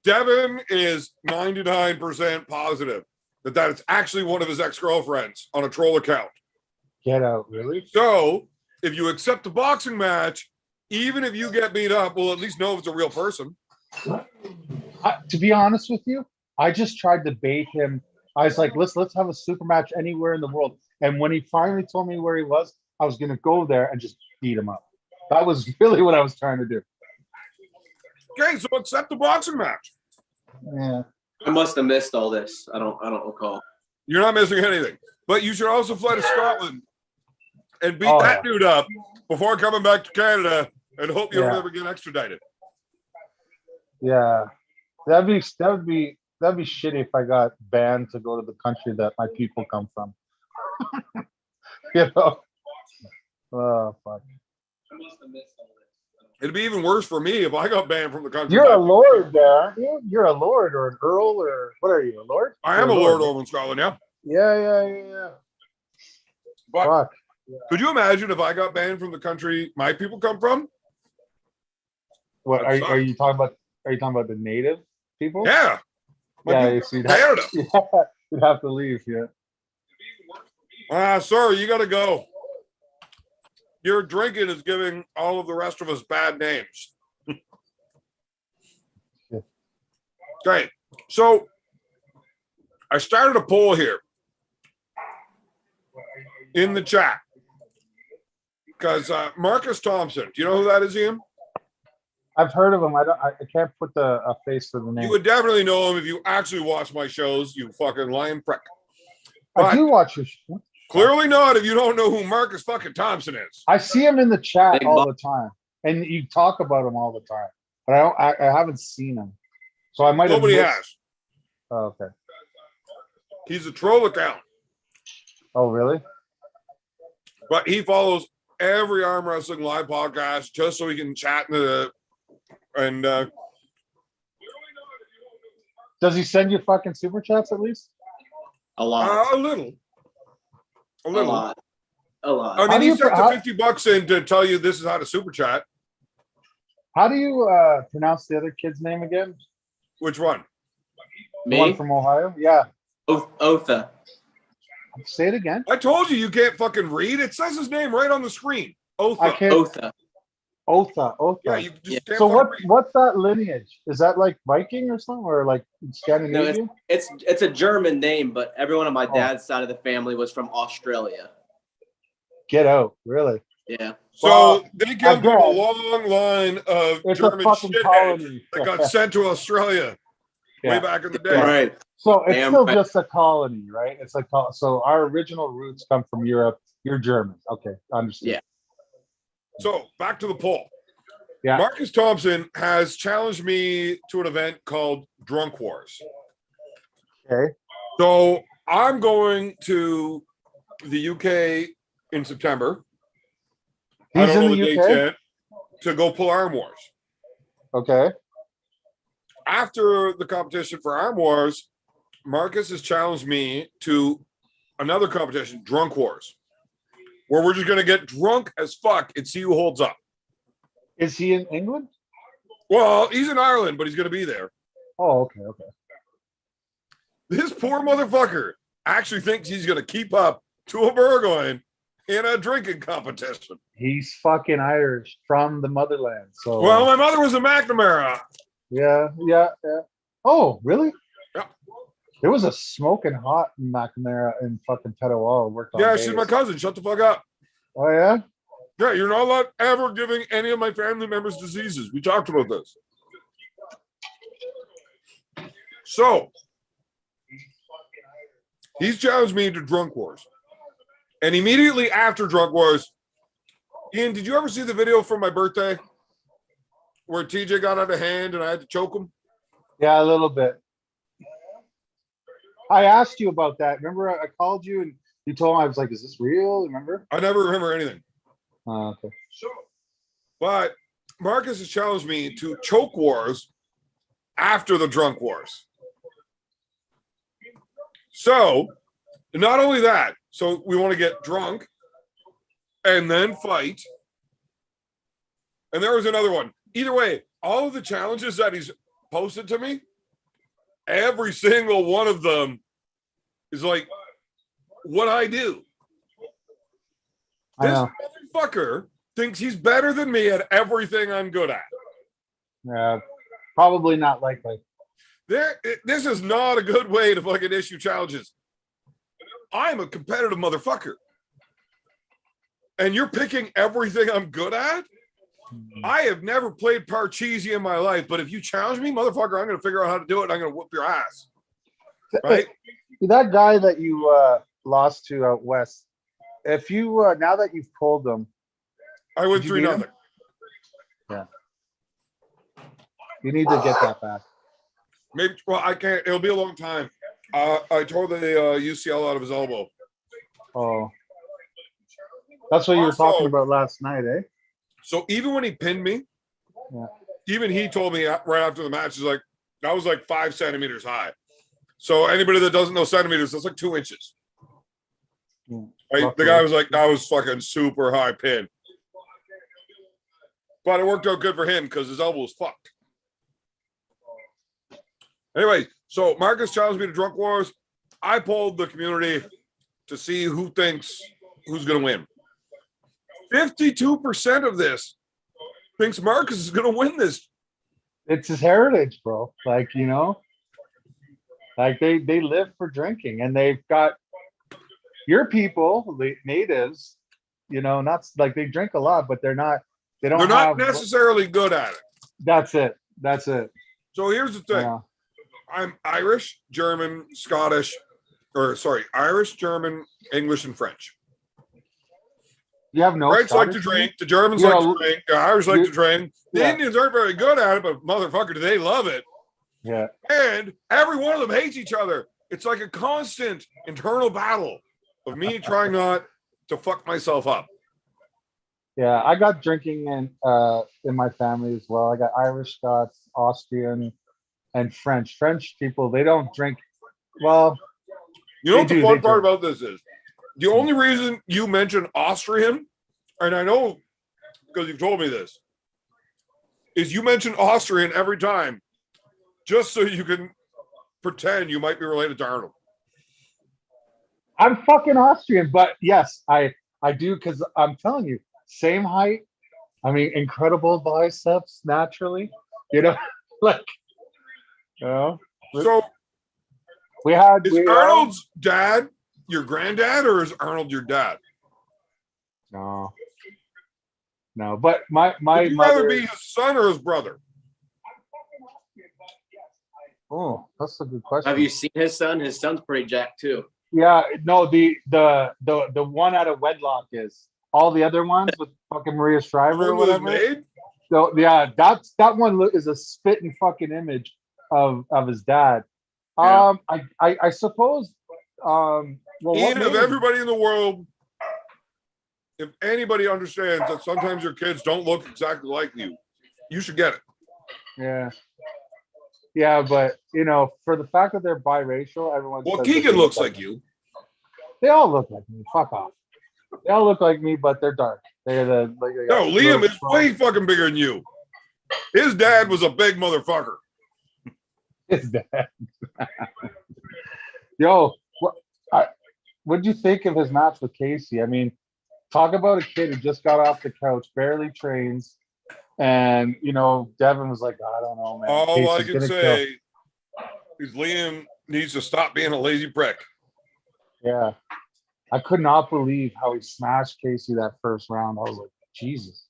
Devin is 99% positive that is actually one of his ex-girlfriends on a troll account. Get out, really? So if you accept the boxing match, even if you get beat up, we'll at least know if it's a real person. To be honest with you, I just tried to bait him. I was like, let's have a super match anywhere in the world. And when he finally told me where he was, I was gonna go there and just beat him up. That was really what I was trying to do. Okay, so accept the boxing match. Yeah. I must have missed all this. I don't recall. You're not missing anything. But you should also fly to Scotland and beat Oh, that dude up before coming back to Canada and hope you don't Yeah. ever get extradited. Yeah. That'd be shitty if I got banned to go to the country that my people come from. You know? Oh fuck. I must have missed all this. It'd be even worse for me if I got banned from the country. You're a lord there, aren't you? You're a lord or an earl or what are you? A lord? I am You're a lord over in Scotland, yeah. Yeah. But Fuck. could you imagine if I got banned from the country my people come from? What That are you talking about? Are you talking about the native people? Yeah. My Yeah, people so you'd from Canada. you'd have to leave, yeah. Sir, you gotta go. Your drinking is giving all of the rest of us bad names. Okay, so I started a poll here in the chat because Marcus Thompson, do you know who that is, Ian? I've heard of him. I can't put a face to the name. You would definitely know him if you actually watch my shows, you fucking lying prick. I do watch your show. Clearly not if you don't know who Marcus fucking Thompson is. I see him in the chat Big all bu- the time, and you talk about him all the time. But I haven't seen him, so I might have. Nobody missed- has. Oh, okay. He's a troll account, Oh, really? but he follows every arm wrestling live podcast just so he can chat in the and Does he send you fucking super chats at least? A lot. a little. A A little. lot. A lot. I How mean, do he you sent how- the $50 in to tell you this is how to super chat. How do you pronounce the other kid's name again? Which one? The one Me? from Ohio? Yeah. Otha. Say it again. I told you can't fucking read. It says his name right on the screen. Otha. I can't. Otha. Otha. Yeah, you just Yeah. can't So fucking read. what's that lineage? Is that like Viking or something, or like Scandinavian? It's a German name, but everyone on my Oh. dad's side of the family was from Australia. Get out! Really? Yeah. So Well, they come from a again, long line of It's German a fucking shitheads colony. that got sent to Australia way Yeah. back in the day. Right. So it's Damn still right. just a colony, right? It's like so our original roots come from Europe. You're German. Okay, understand. Yeah. So back to the poll. Yeah. Marcus Thompson has challenged me to an event called Drunk Wars. Okay. So I'm going to the UK in September. I He's don't in know the the UK? dates yet, to go pull Arm Wars. Okay. After the competition for Arm Wars, Marcus has challenged me to another competition, Drunk Wars, where we're just going to get drunk as fuck and see who holds up. Is he in England? Well, he's in Ireland, but he's going to be there. Oh, okay. Okay. This poor motherfucker actually thinks he's going to keep up to a Burgoyne in a drinking competition. He's fucking Irish from the motherland. So Well, my mother was a McNamara. yeah. Oh, really? Yeah. There was a smoking hot McNamara in fucking Petawawa. Worked on Yeah, days. she's my cousin. Shut the fuck up. Oh yeah. Yeah, you're not allowed ever giving any of my family members diseases. We talked about this. So he's challenged me to Drunk Wars. And immediately after Drunk Wars, Ian, did you ever see the video from my birthday where TJ got out of hand and I had to choke him? Yeah, a little bit. I asked you about that. Remember, I called you and you told me, I was like, "Is this real?" Remember? I never remember anything. Okay. But Marcus has challenged me to choke wars after the Drunk Wars. So, not only that, so we want to get drunk and then fight. And there was another one. Either way, all of the challenges that he's posted to me, every single one of them is like what I do. I This know. motherfucker thinks he's better than me at everything I'm good at. Yeah, probably not likely. This is not a good way to fucking issue challenges. I'm a competitive motherfucker. And you're picking everything I'm good at? I have never played Parcheesi in my life, but if you challenge me, motherfucker, I'm going to figure out how to do it. And I'm going to whoop your ass. Right? That guy that you lost to out west, if you now that you've pulled them, I went Did you beat 3-0. yeah, you need to get that back. Maybe, well, I can't. It'll be a long time. I tore the UCL out of his elbow. Oh, that's what you were Also- talking about last night, eh? So even when he pinned me, Yeah. even he told me right after the match, he's like, I was like 5 centimeters high. So anybody that doesn't know centimeters, that's like 2 inches. Yeah. Right? The guy was like, that was fucking super high pin. But it worked out good for him because his elbow was fucked. Anyway, so Marcus challenged me to Drunk Wars. I polled the community to see who thinks who's going to win. 52% of this thinks Marcus is going to win this. It's his heritage, bro. Like, you know, like they live for drinking, and they've got your people, the natives, you know, not like they drink a lot, but they're not They're not necessarily good at it. That's it. That's it. So here's the thing. Yeah. I'm Irish, German, Scottish, or sorry, Irish, German, English, and French. You have no French like to Scottish drink. The Germans Yeah, like to drink. The Irish like you- to drink. The yeah. Indians aren't very good at it, but motherfucker, do they love it. in? Yeah. And every one of them hates each other. It's like a constant internal battle of me trying not to fuck myself up. Yeah, I got drinking in my family as well. I got Irish, Scots, Austrian, and French. French people, they don't drink. Well, You know They what the do, fun they part do. about this is? The only reason you mention Austrian, and I know because you've told me this, is you mention Austrian every time just so you can pretend you might be related to Arnold. I'm fucking Austrian, but yes, I do, because I'm telling you, same height. I mean, incredible biceps naturally. You know, like, you know, So we had is we, Arnold's dad your granddad or is Arnold your dad? no, no, but my Would you rather mother. be his son or his brother? Oh, that's a good question. Have you seen his son? His son's pretty jacked too. Yeah, no, the one out of wedlock is. All the other ones with fucking Maria Shriver or One that was whatever. made? So yeah, that one is a spitting fucking image of his dad. Yeah. I suppose. Well, what Ian, made of him- everybody in the world, if anybody understands that sometimes your kids don't look exactly like you, you should get it. Yeah. Yeah, but you know, for the fact that they're biracial, everyone. Well, says that Keegan they looks look like you. They all look like me. Fuck off. They all look like me, but they're dark. They're the like. they No, got Liam really is strong- way fucking bigger than you. His dad was a big motherfucker. His dad. Yo, what'd you think of his match with Casey? I mean, talk about a kid who just got off the couch, barely trains, and you know, Devin was like, I don't know, man. All I Casey's can gonna say is Liam needs to stop being a lazy prick. kill. Yeah, I could not believe how he smashed Casey that first round. I was like, Jesus,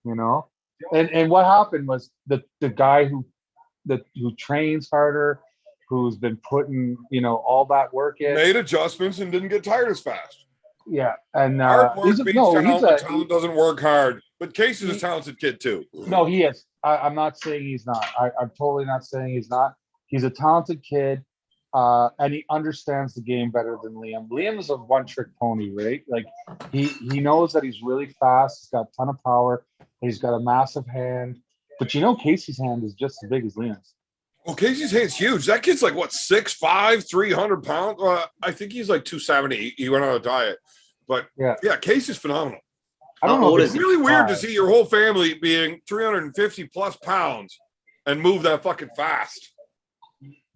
you know. And what happened was the guy who trains harder, who's been putting, you know, all that work in. Made adjustments and didn't get tired as fast. Yeah, and Hard work he's beats no, talent, he's but a talent doesn't work hard. But Casey's a talented kid too. no, he is. I'm not saying he's not. I'm totally not saying he's not. He's a talented kid, and he understands the game better than Liam. Liam is a one-trick pony, right? Like he knows that he's really fast. He's got a ton of power. He's got a massive hand, but you know, Casey's hand is just as big as Liam's. Well, Casey's hand's huge. That kid's like what, 6'5", 300 pounds. I think he's like 270. He went on a diet, but Yeah. Casey's phenomenal. I don't How know. old if is It's he's really weird to 5. see your whole family being 350 plus pounds and move that fucking fast.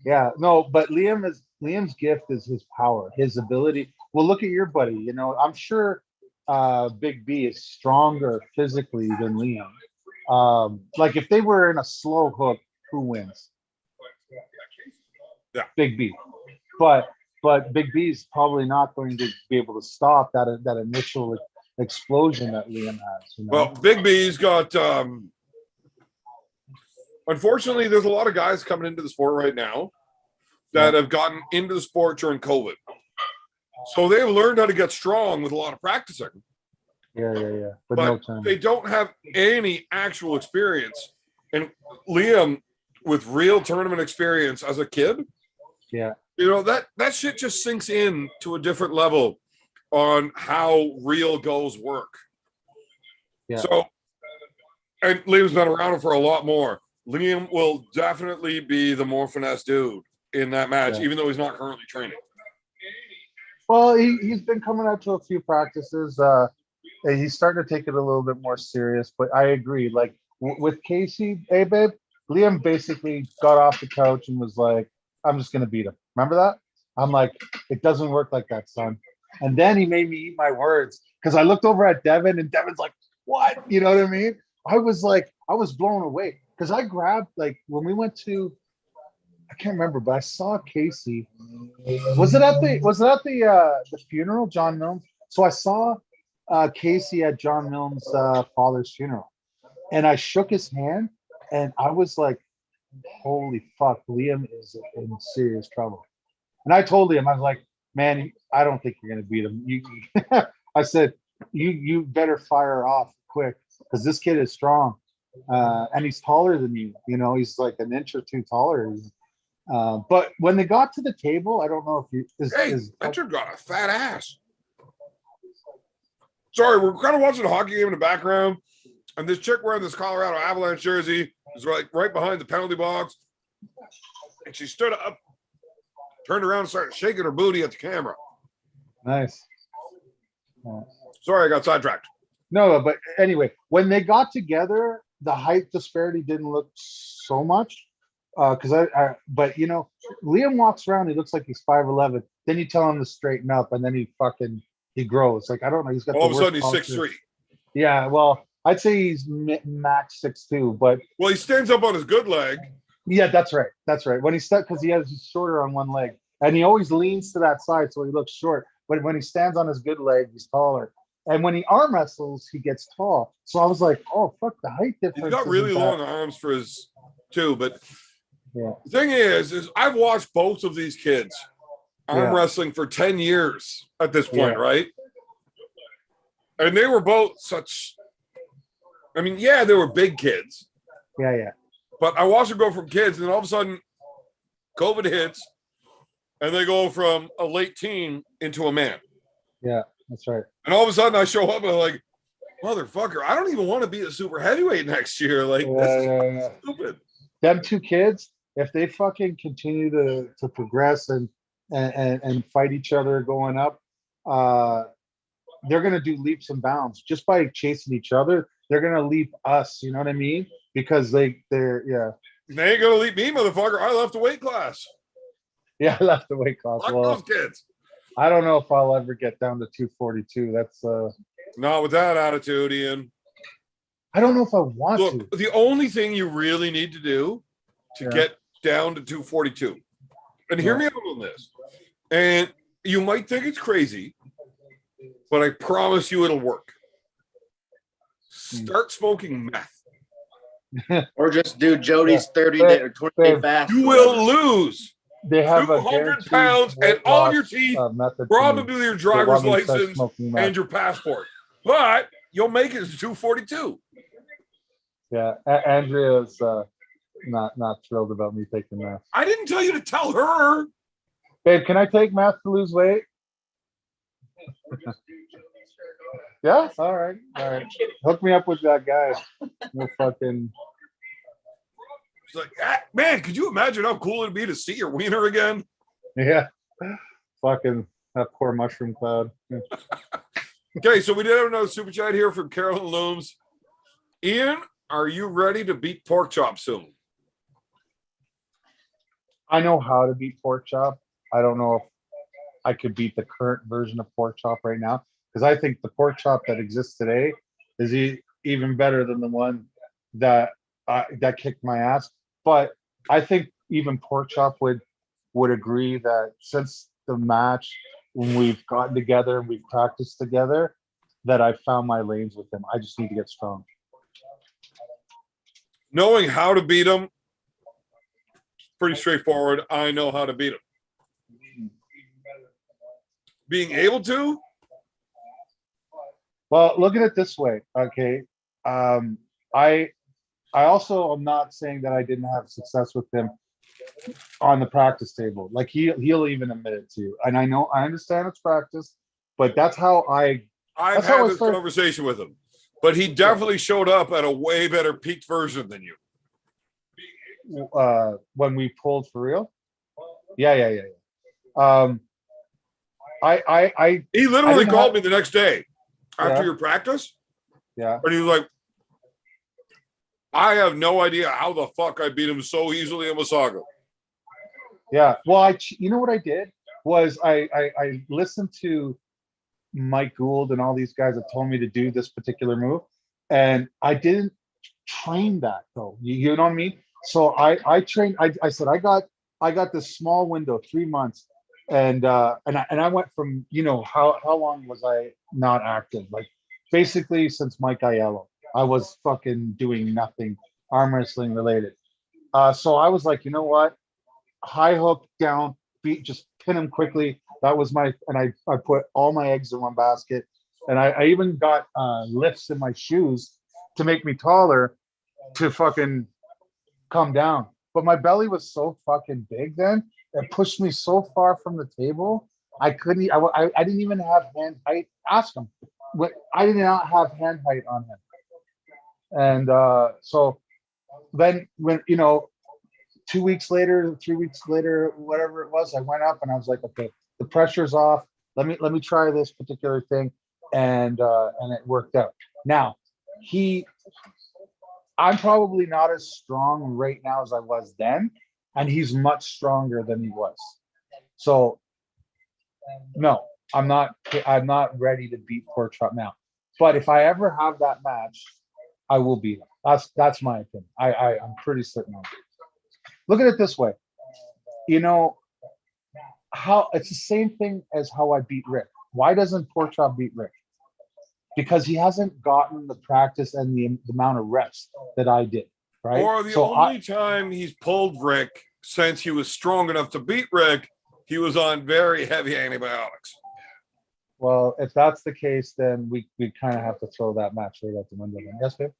Yeah, no, but Liam's gift is his power, his ability. Well, look at your buddy. You know, I'm sure Big B is stronger physically than Liam. Like if they were in a slow hook, who wins? Yeah. Big B. But Big B is probably not going to be able to stop that initial explosion that Liam has. You know? Well, Big B's got unfortunately, there's a lot of guys coming into the sport right now that have gotten into the sport during COVID. So they've learned how to get strong with a lot of practicing, yeah. But but no time. they don't have any actual experience. And Liam, with real tournament experience as a kid, Yeah. That shit just sinks in to a different level on how real goals work. Yeah. So, and Liam's been around for a lot more. Liam will definitely be the more finesse dude in that match, Yeah. even though he's not currently training. Well, he's been coming out to a few practices. He's starting to take it a little bit more serious, but I agree. Like with Casey, hey babe, Liam basically got off the couch and was like, I'm just gonna beat him. Remember that? I'm like, it doesn't work like that, son. And then he made me eat my words because I looked over at Devin and Devin's like, what? You know what I mean? I was blown away because I grabbed, like, when we went to, I can't remember, but I saw Casey. Was it at the funeral, John Milnes? So I saw Casey at John Milnes' father's funeral, and I shook his hand, and I was like, holy fuck, Liam is in serious trouble. And I told him, I was like, man, I don't think you're gonna beat him. I said, you better fire off quick because this kid is strong, and he's taller than you. You know, he's like an inch or two taller. But when they got to the table, I don't know if you That dude got a fat ass. Sorry, we're kind of watching a hockey game in the background, and this chick wearing this Colorado Avalanche jersey is right behind the penalty box, and she stood up, turned around, and started shaking her booty at the camera. Nice. Sorry, I got sidetracked. No, but anyway, when they got together, the height disparity didn't look so much. Because but you know, Liam walks around, he looks like he's 5'11". Then you tell him to straighten up, and then he grows. Like, I don't know, he's got All of a the worst sudden, he's posture. 6'3". Yeah, well, I'd say he's max 6'2", but Well, he stands up on his good leg. yeah, that's right. That's right. When he's stuck, because he has shorter on one leg, and he always leans to that side, so he looks short. But when he stands on his good leg, he's taller. And when he arm wrestles, he gets tall. So I was like, oh fuck, the height difference. He's got really long arms for his too. But Yeah. the thing is I've watched both of these kids arm wrestling for 10 years at this point, right? And they were both such. I mean, yeah, they were big kids. Yeah. But I watched them go from kids, and then all of a sudden, COVID hits, and they go from a late teen into a man. Yeah, that's right. And all of a sudden, I show up and I'm like, motherfucker, I don't even want to be a super heavyweight next year. Like, this is stupid. Them two kids, if they fucking continue to progress and fight each other going up, they're gonna do leaps and bounds just by chasing each other. They're gonna leap us. You know what I mean? Because they're They ain't gonna leave me, motherfucker. I left the weight class. Yeah, I left the weight class. Fuck Well, those kids. I don't know if I'll ever get down to 242. That's Not with that attitude, Ian. I don't know if I want Look, to. the only thing you really need to do to Yeah. get down to 242, and hear me out on this, and you might think it's crazy, but I promise you it'll work. Start smoking meth. Or just do Jody's 30-day or 20-day fast. You will lose They have 200 pounds and all your teeth, probably your driver's license and your passport. But you'll make it to 242. Yeah, Andrea's not thrilled about me taking meth. I didn't tell you to tell her. Babe, can I take meth to lose weight? Yeah, all right. Hook me up with that guy. We'll fucking. She's like, man, could you imagine how cool it'd be to see your wiener again? Yeah, fucking that poor mushroom cloud. Okay, so we did have another super chat here from Carolyn Looms. Ian, are you ready to beat pork chop soon? I know how to beat pork chop. I don't know if I could beat the current version of pork chop right now, because I think the pork chop that exists today is even better than the one that kicked my ass. But I think even pork chop would would agree that since the match, when we've gotten together and we've practiced together, that I found my lanes with him. I just need to get strong. Knowing how to beat him, pretty straightforward. I know how to beat him. Being able to, Well, look at it this way, okay? I also am not saying that I didn't have success with him on the practice table. Like he'll even admit it to you. And I understand it's practice, but that's how I've That's how had I this started- conversation with him, but he definitely showed up at a way better peaked version than you. when we pulled for real. Yeah. I He literally didn't called have- me the next day after Yeah. your practice, yeah. and he was like, I have no idea how the fuck I beat him so easily in Wasaga. Yeah, well, you know what I did was I listened to Mike Gould and all these guys that told me to do this particular move, and I didn't train that though. You know what I mean? So I trained. I said I got this small window, 3 months, and I went from how long was I not active? Like basically since Mike Aiello, I was fucking doing nothing arm wrestling related. So I was like, you know what? High hook down, just pin him quickly. That was I put all my eggs in one basket. And I even got lifts in my shoes to make me taller to fucking come down. But my belly was so fucking big then, it pushed me so far from the table. I couldn't, I didn't even have hand height. Ask him. I did not have hand height on him. And so then when, 2 weeks later, 3 weeks later, whatever it was, I went up and I was like, okay, the pressure's off. Let me try this particular thing. And it worked out. Now, I'm probably not as strong right now as I was then, and he's much stronger than he was. So no, I'm not ready to beat Porkchop now. But if I ever have that match, I will beat him. That's my opinion. I'm pretty certain of it. Look at it this way. How it's the same thing as how I beat Rick. Why doesn't Porkchop beat Rick? Because he hasn't gotten the practice and the amount of reps that I did, right? Or the only time he's pulled Rick since he was strong enough to beat Rick, he was on very heavy antibiotics. Well, if that's the case, then we kind of have to throw that match right out the window then. Yes, babe?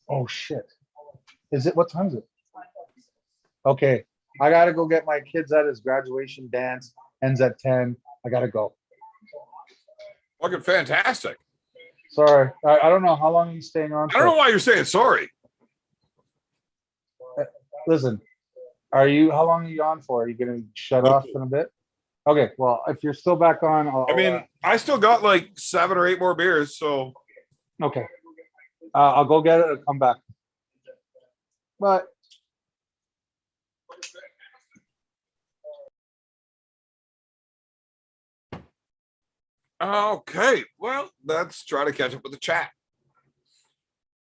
Oh, shit. What time is it? Okay, I gotta go get my kids at his graduation dance. Ends at 10. I gotta go. Fucking fantastic. Sorry, I don't know how long he's staying on. I don't know why you're saying sorry. Listen, how long are you on for? Are you gonna shut off in a bit? Okay, well, if you're still back on, I mean, I still got like 7 or 8 more beers, so okay. I'll go get it and come back. But okay. Well, let's try to catch up with the chat.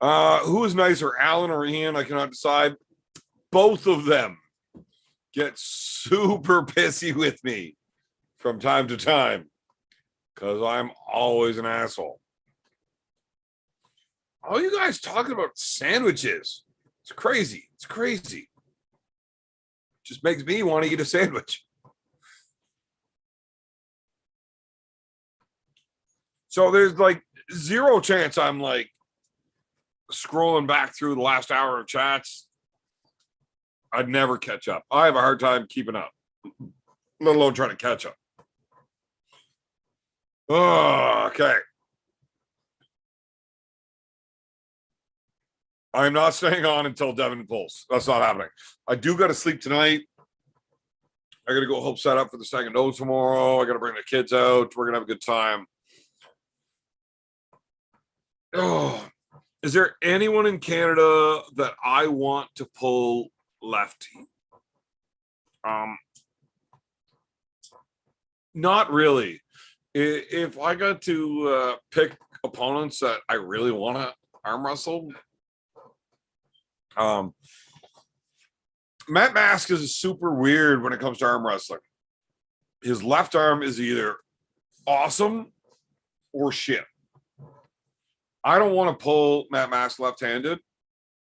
Who is nicer, Alan or Ian? I cannot decide. Both of them get super pissy with me from time to time because I'm always an asshole. All you guys talking about sandwiches. It's crazy. It's crazy. Just makes me want to eat a sandwich. So there's like 0 chance I'm like scrolling back through the last hour of chats. I'd never catch up. I have a hard time keeping up, let alone trying to catch up. Oh, okay. I'm not staying on until Devin pulls. That's not happening. I do got to sleep tonight. I got to go help set up for the second dose tomorrow. I got to bring the kids out. We're going to have a good time. Oh, is there anyone in Canada that I want to pull lefty? Not really. If I got to pick opponents that I really want to arm wrestle, Matt Mask is super weird when it comes to arm wrestling. His left arm is either awesome or shit. I don't want to pull Matt Mask left-handed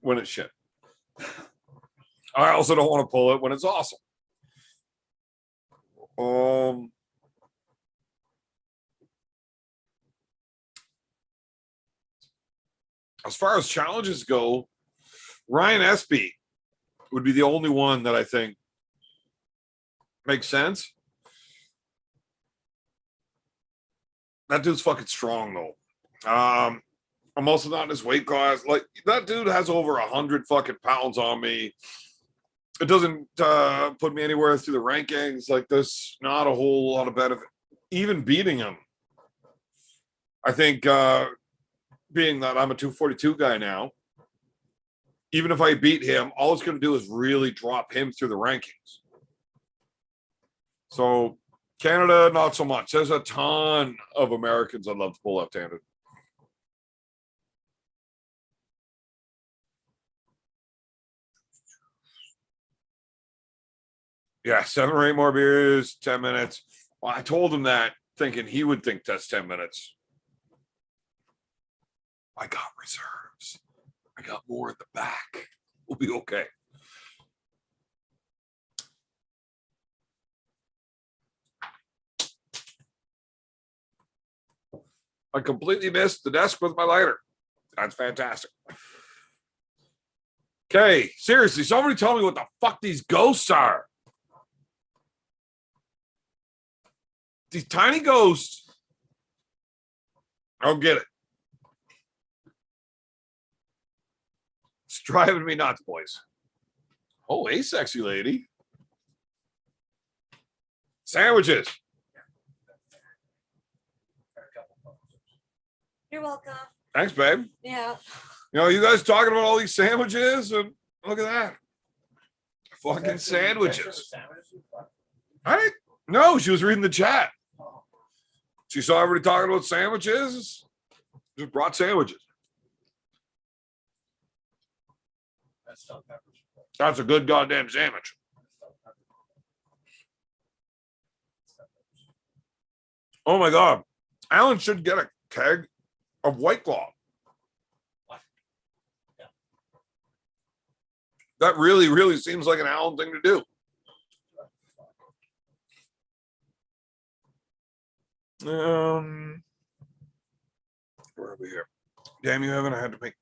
when it's shit. I also don't want to pull it when it's awesome. As far as challenges go, Ryan Espy would be the only one that I think makes sense. That dude's fucking strong though. I'm also not in his weight class. Like that dude has over 100 fucking pounds on me. It doesn't put me anywhere through the rankings. Like there's not a whole lot of benefit. Even beating him, I think, being that I'm a 242 guy now, even if I beat him, all it's going to do is really drop him through the rankings. So Canada, not so much. There's a ton of Americans I'd love to pull left-handed. Yeah, 7 or 8 more beers, 10 minutes. Well, I told him that thinking he would think that's 10 minutes. I got reserves. I got more at the back. We'll be okay. I completely missed the desk with my lighter. That's fantastic. Okay, seriously, somebody tell me what the fuck these ghosts are. These tiny ghosts. I don't get it. It's driving me nuts, boys. Oh, hey, sexy lady. Sandwiches. You're welcome. Thanks, babe. Yeah. You know, you guys talking about all these sandwiches, and look at that. Fucking sandwiches. I didn't. No, she was reading the chat. She saw everybody talking about sandwiches. Just brought sandwiches. That's a good goddamn sandwich. Oh my God. Alan should get a keg of White Claw. That really, really seems like an Alan thing to do. Where are we here? Damn you, Evan, I had to make.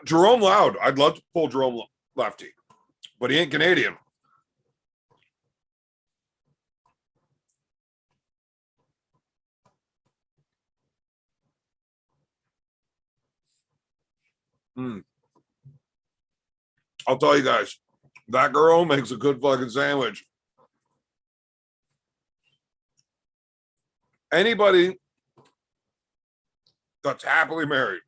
Jerome Loud. I'd love to pull Jerome Lefty, but he ain't Canadian. I'll tell you guys, that girl makes a good fucking sandwich. Anybody that's happily married,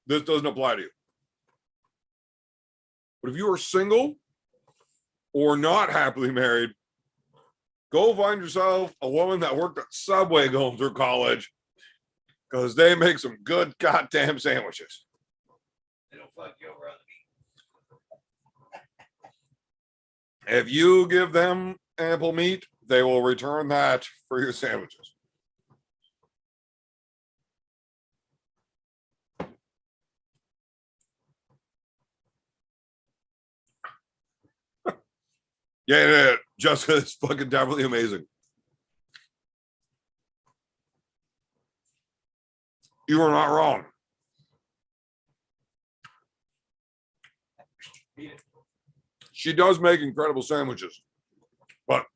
this doesn't apply to you. But if you are single or not happily married, go find yourself a woman that worked at Subway going through college, because they make some good goddamn sandwiches. They don't fuck you over on the meat. If you give them ample meat, they will return that for your sandwiches. Yeah, Jessica is fucking definitely amazing. You are not wrong. She does make incredible sandwiches, but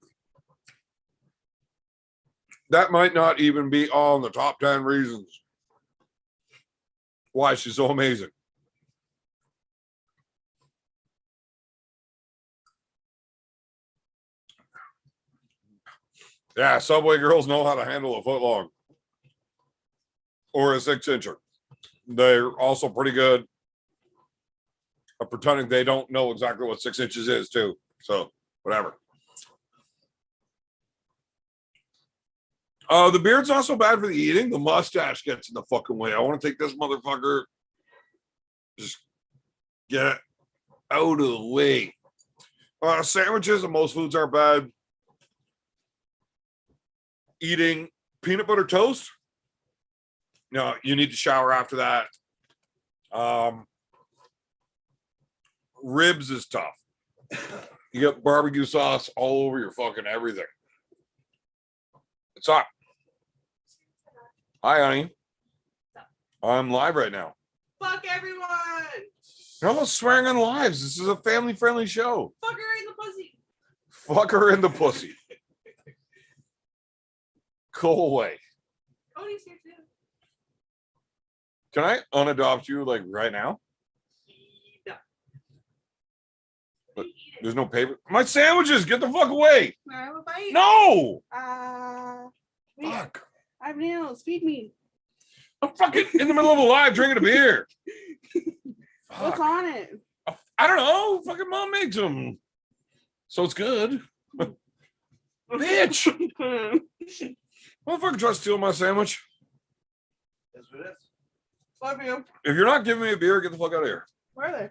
that might not even be on the top 10 reasons why she's so amazing. Yeah, Subway girls know how to handle a foot long or a 6-incher. They're also pretty good at pretending they don't know exactly what 6 inches is too. So whatever. The beard's not so bad for the eating. The mustache gets in the fucking way. I want to take this motherfucker, just get it Out of the way. Sandwiches and most foods aren't bad. Eating peanut butter toast. No, you need to shower after that. Ribs is tough. You get barbecue sauce all over your fucking everything. What's up? Hi, honey. I'm live right now. Fuck everyone. You're almost swearing on lives. This is a family-friendly show. Fuck her in the pussy. Fuck her in the pussy. Go away. Cody's here too. Can I unadopt you like right now? No. But Eat it. there's no paper. My sandwiches, get the fuck away. Can I have a bite? No. Wait, Fuck. I have nails. Feed me. I'm fucking in the middle of a live drinking a beer. What's Fuck. on it? I don't know. Fucking mom makes them. So it's good. Bitch. Motherfucker try to steal my sandwich. Love you. If you're not giving me a beer, get the fuck out of here. Where are they?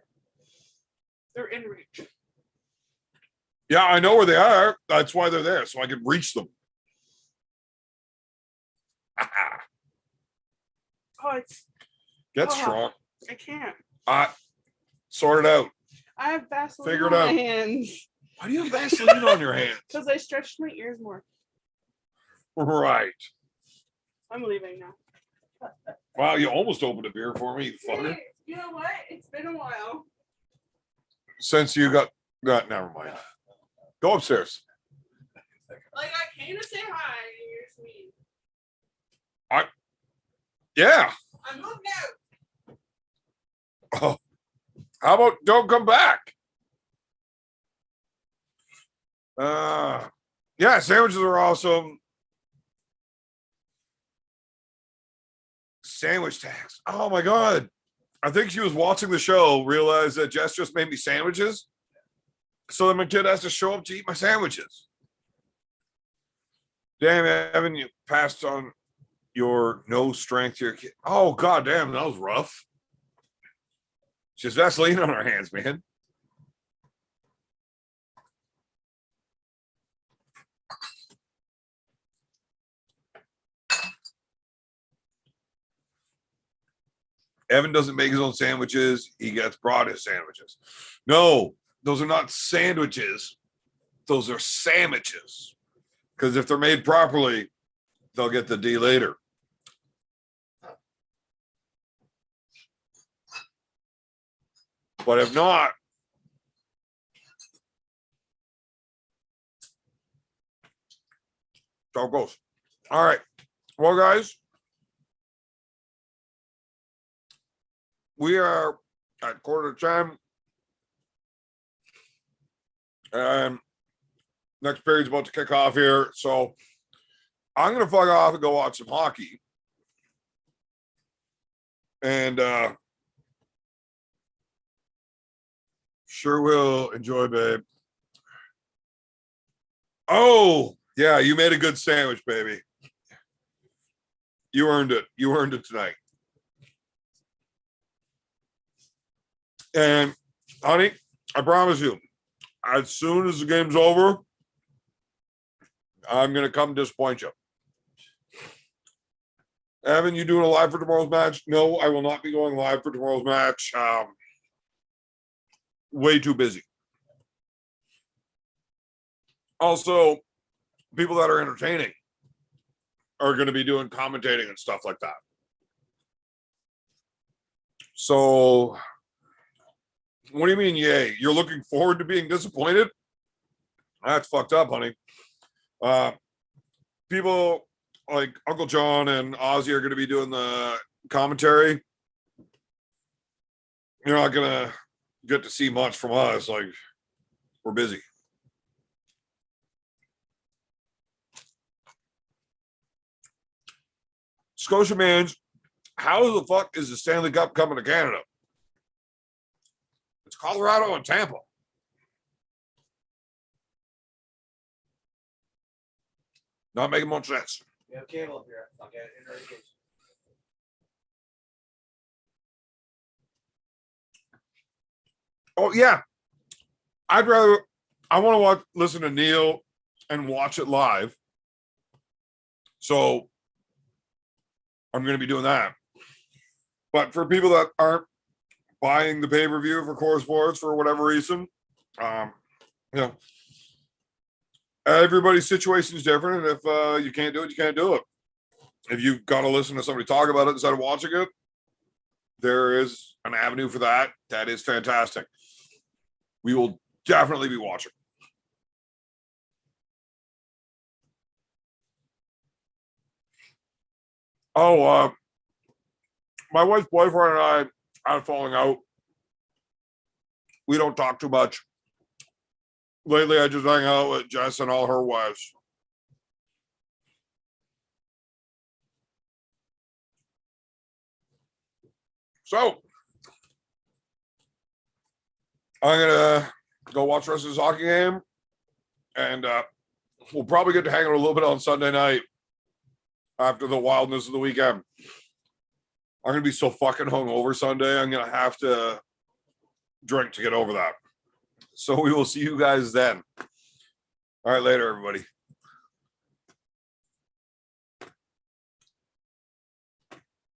They're in reach. Yeah, I know where they are. That's why they're there, so I can reach them. Oh, it's. Get Oh. strong. I can't. Sort it out. I have Vaseline Figure it on out. my hands Why do you have Vaseline on your hands? because I stretched my ears more. Right. I'm leaving now. Wow, you almost opened a beer for me, you fucker. Hey, you know what? It's been a while. Since you got that, never mind. Go upstairs. Like I came to say hi, and you're just mean. Yeah. I'm moving out. Oh, how about don't come back? Yeah, sandwiches are awesome. Sandwich tax. Oh my god. I think she was watching the show, realized that Jess just made me sandwiches. So then my kid has to show up to eat my sandwiches. Damn, Evan, you passed on your no strength to your kid. Oh god damn, that was rough. She's Vaseline on her hands, man. Evan doesn't make his own sandwiches. He gets brought his sandwiches. No, those are not sandwiches. Those are sandwiches. Because if they're made properly, they'll get the D later. But if not, so it goes. All right. Well, guys, we are at quarter time. And next period's about to kick off here. So I'm going to fuck off and go watch some hockey. And sure will enjoy, babe. Oh, yeah, you made a good sandwich, baby. You earned it. You earned it tonight. And honey, I promise you, as soon as the game's over, I'm gonna come disappoint you. Evan, you doing a live for tomorrow's match? No, I will not be going live for tomorrow's match. Way too busy. Also, people that are entertaining are going to be doing commentating and stuff like that. So, what do you mean, yay? You're looking forward to being disappointed? That's fucked up, honey. People like Uncle John and Ozzy are going to be doing the commentary. You're not going to get to see much from us. Like, we're busy. Scotiamans, how the fuck is the Stanley Cup coming to Canada? It's Colorado and Tampa. Not making much sense. We have cable up here. I'll get it in irrigation. Oh, yeah. I want to listen to Neil and watch it live. So I'm going to be doing that. But for people that aren't buying the pay-per-view for Core Sports for whatever reason, you know, everybody's situation is different. And if you can't do it, you can't do it. If you've got to listen to somebody talk about it instead of watching it, there is an avenue for that. That is fantastic. We will definitely be watching. Oh, my wife's boyfriend and I are falling out. We don't talk too much. Lately, I just hang out with Jess and all her wives. So, I'm gonna go watch the rest of this hockey game, and we'll probably get to hang out a little bit on Sunday night after the wildness of the weekend. I'm gonna be so fucking hungover Sunday. I'm gonna have to drink to get over that. So we will see you guys then. All right, later, everybody.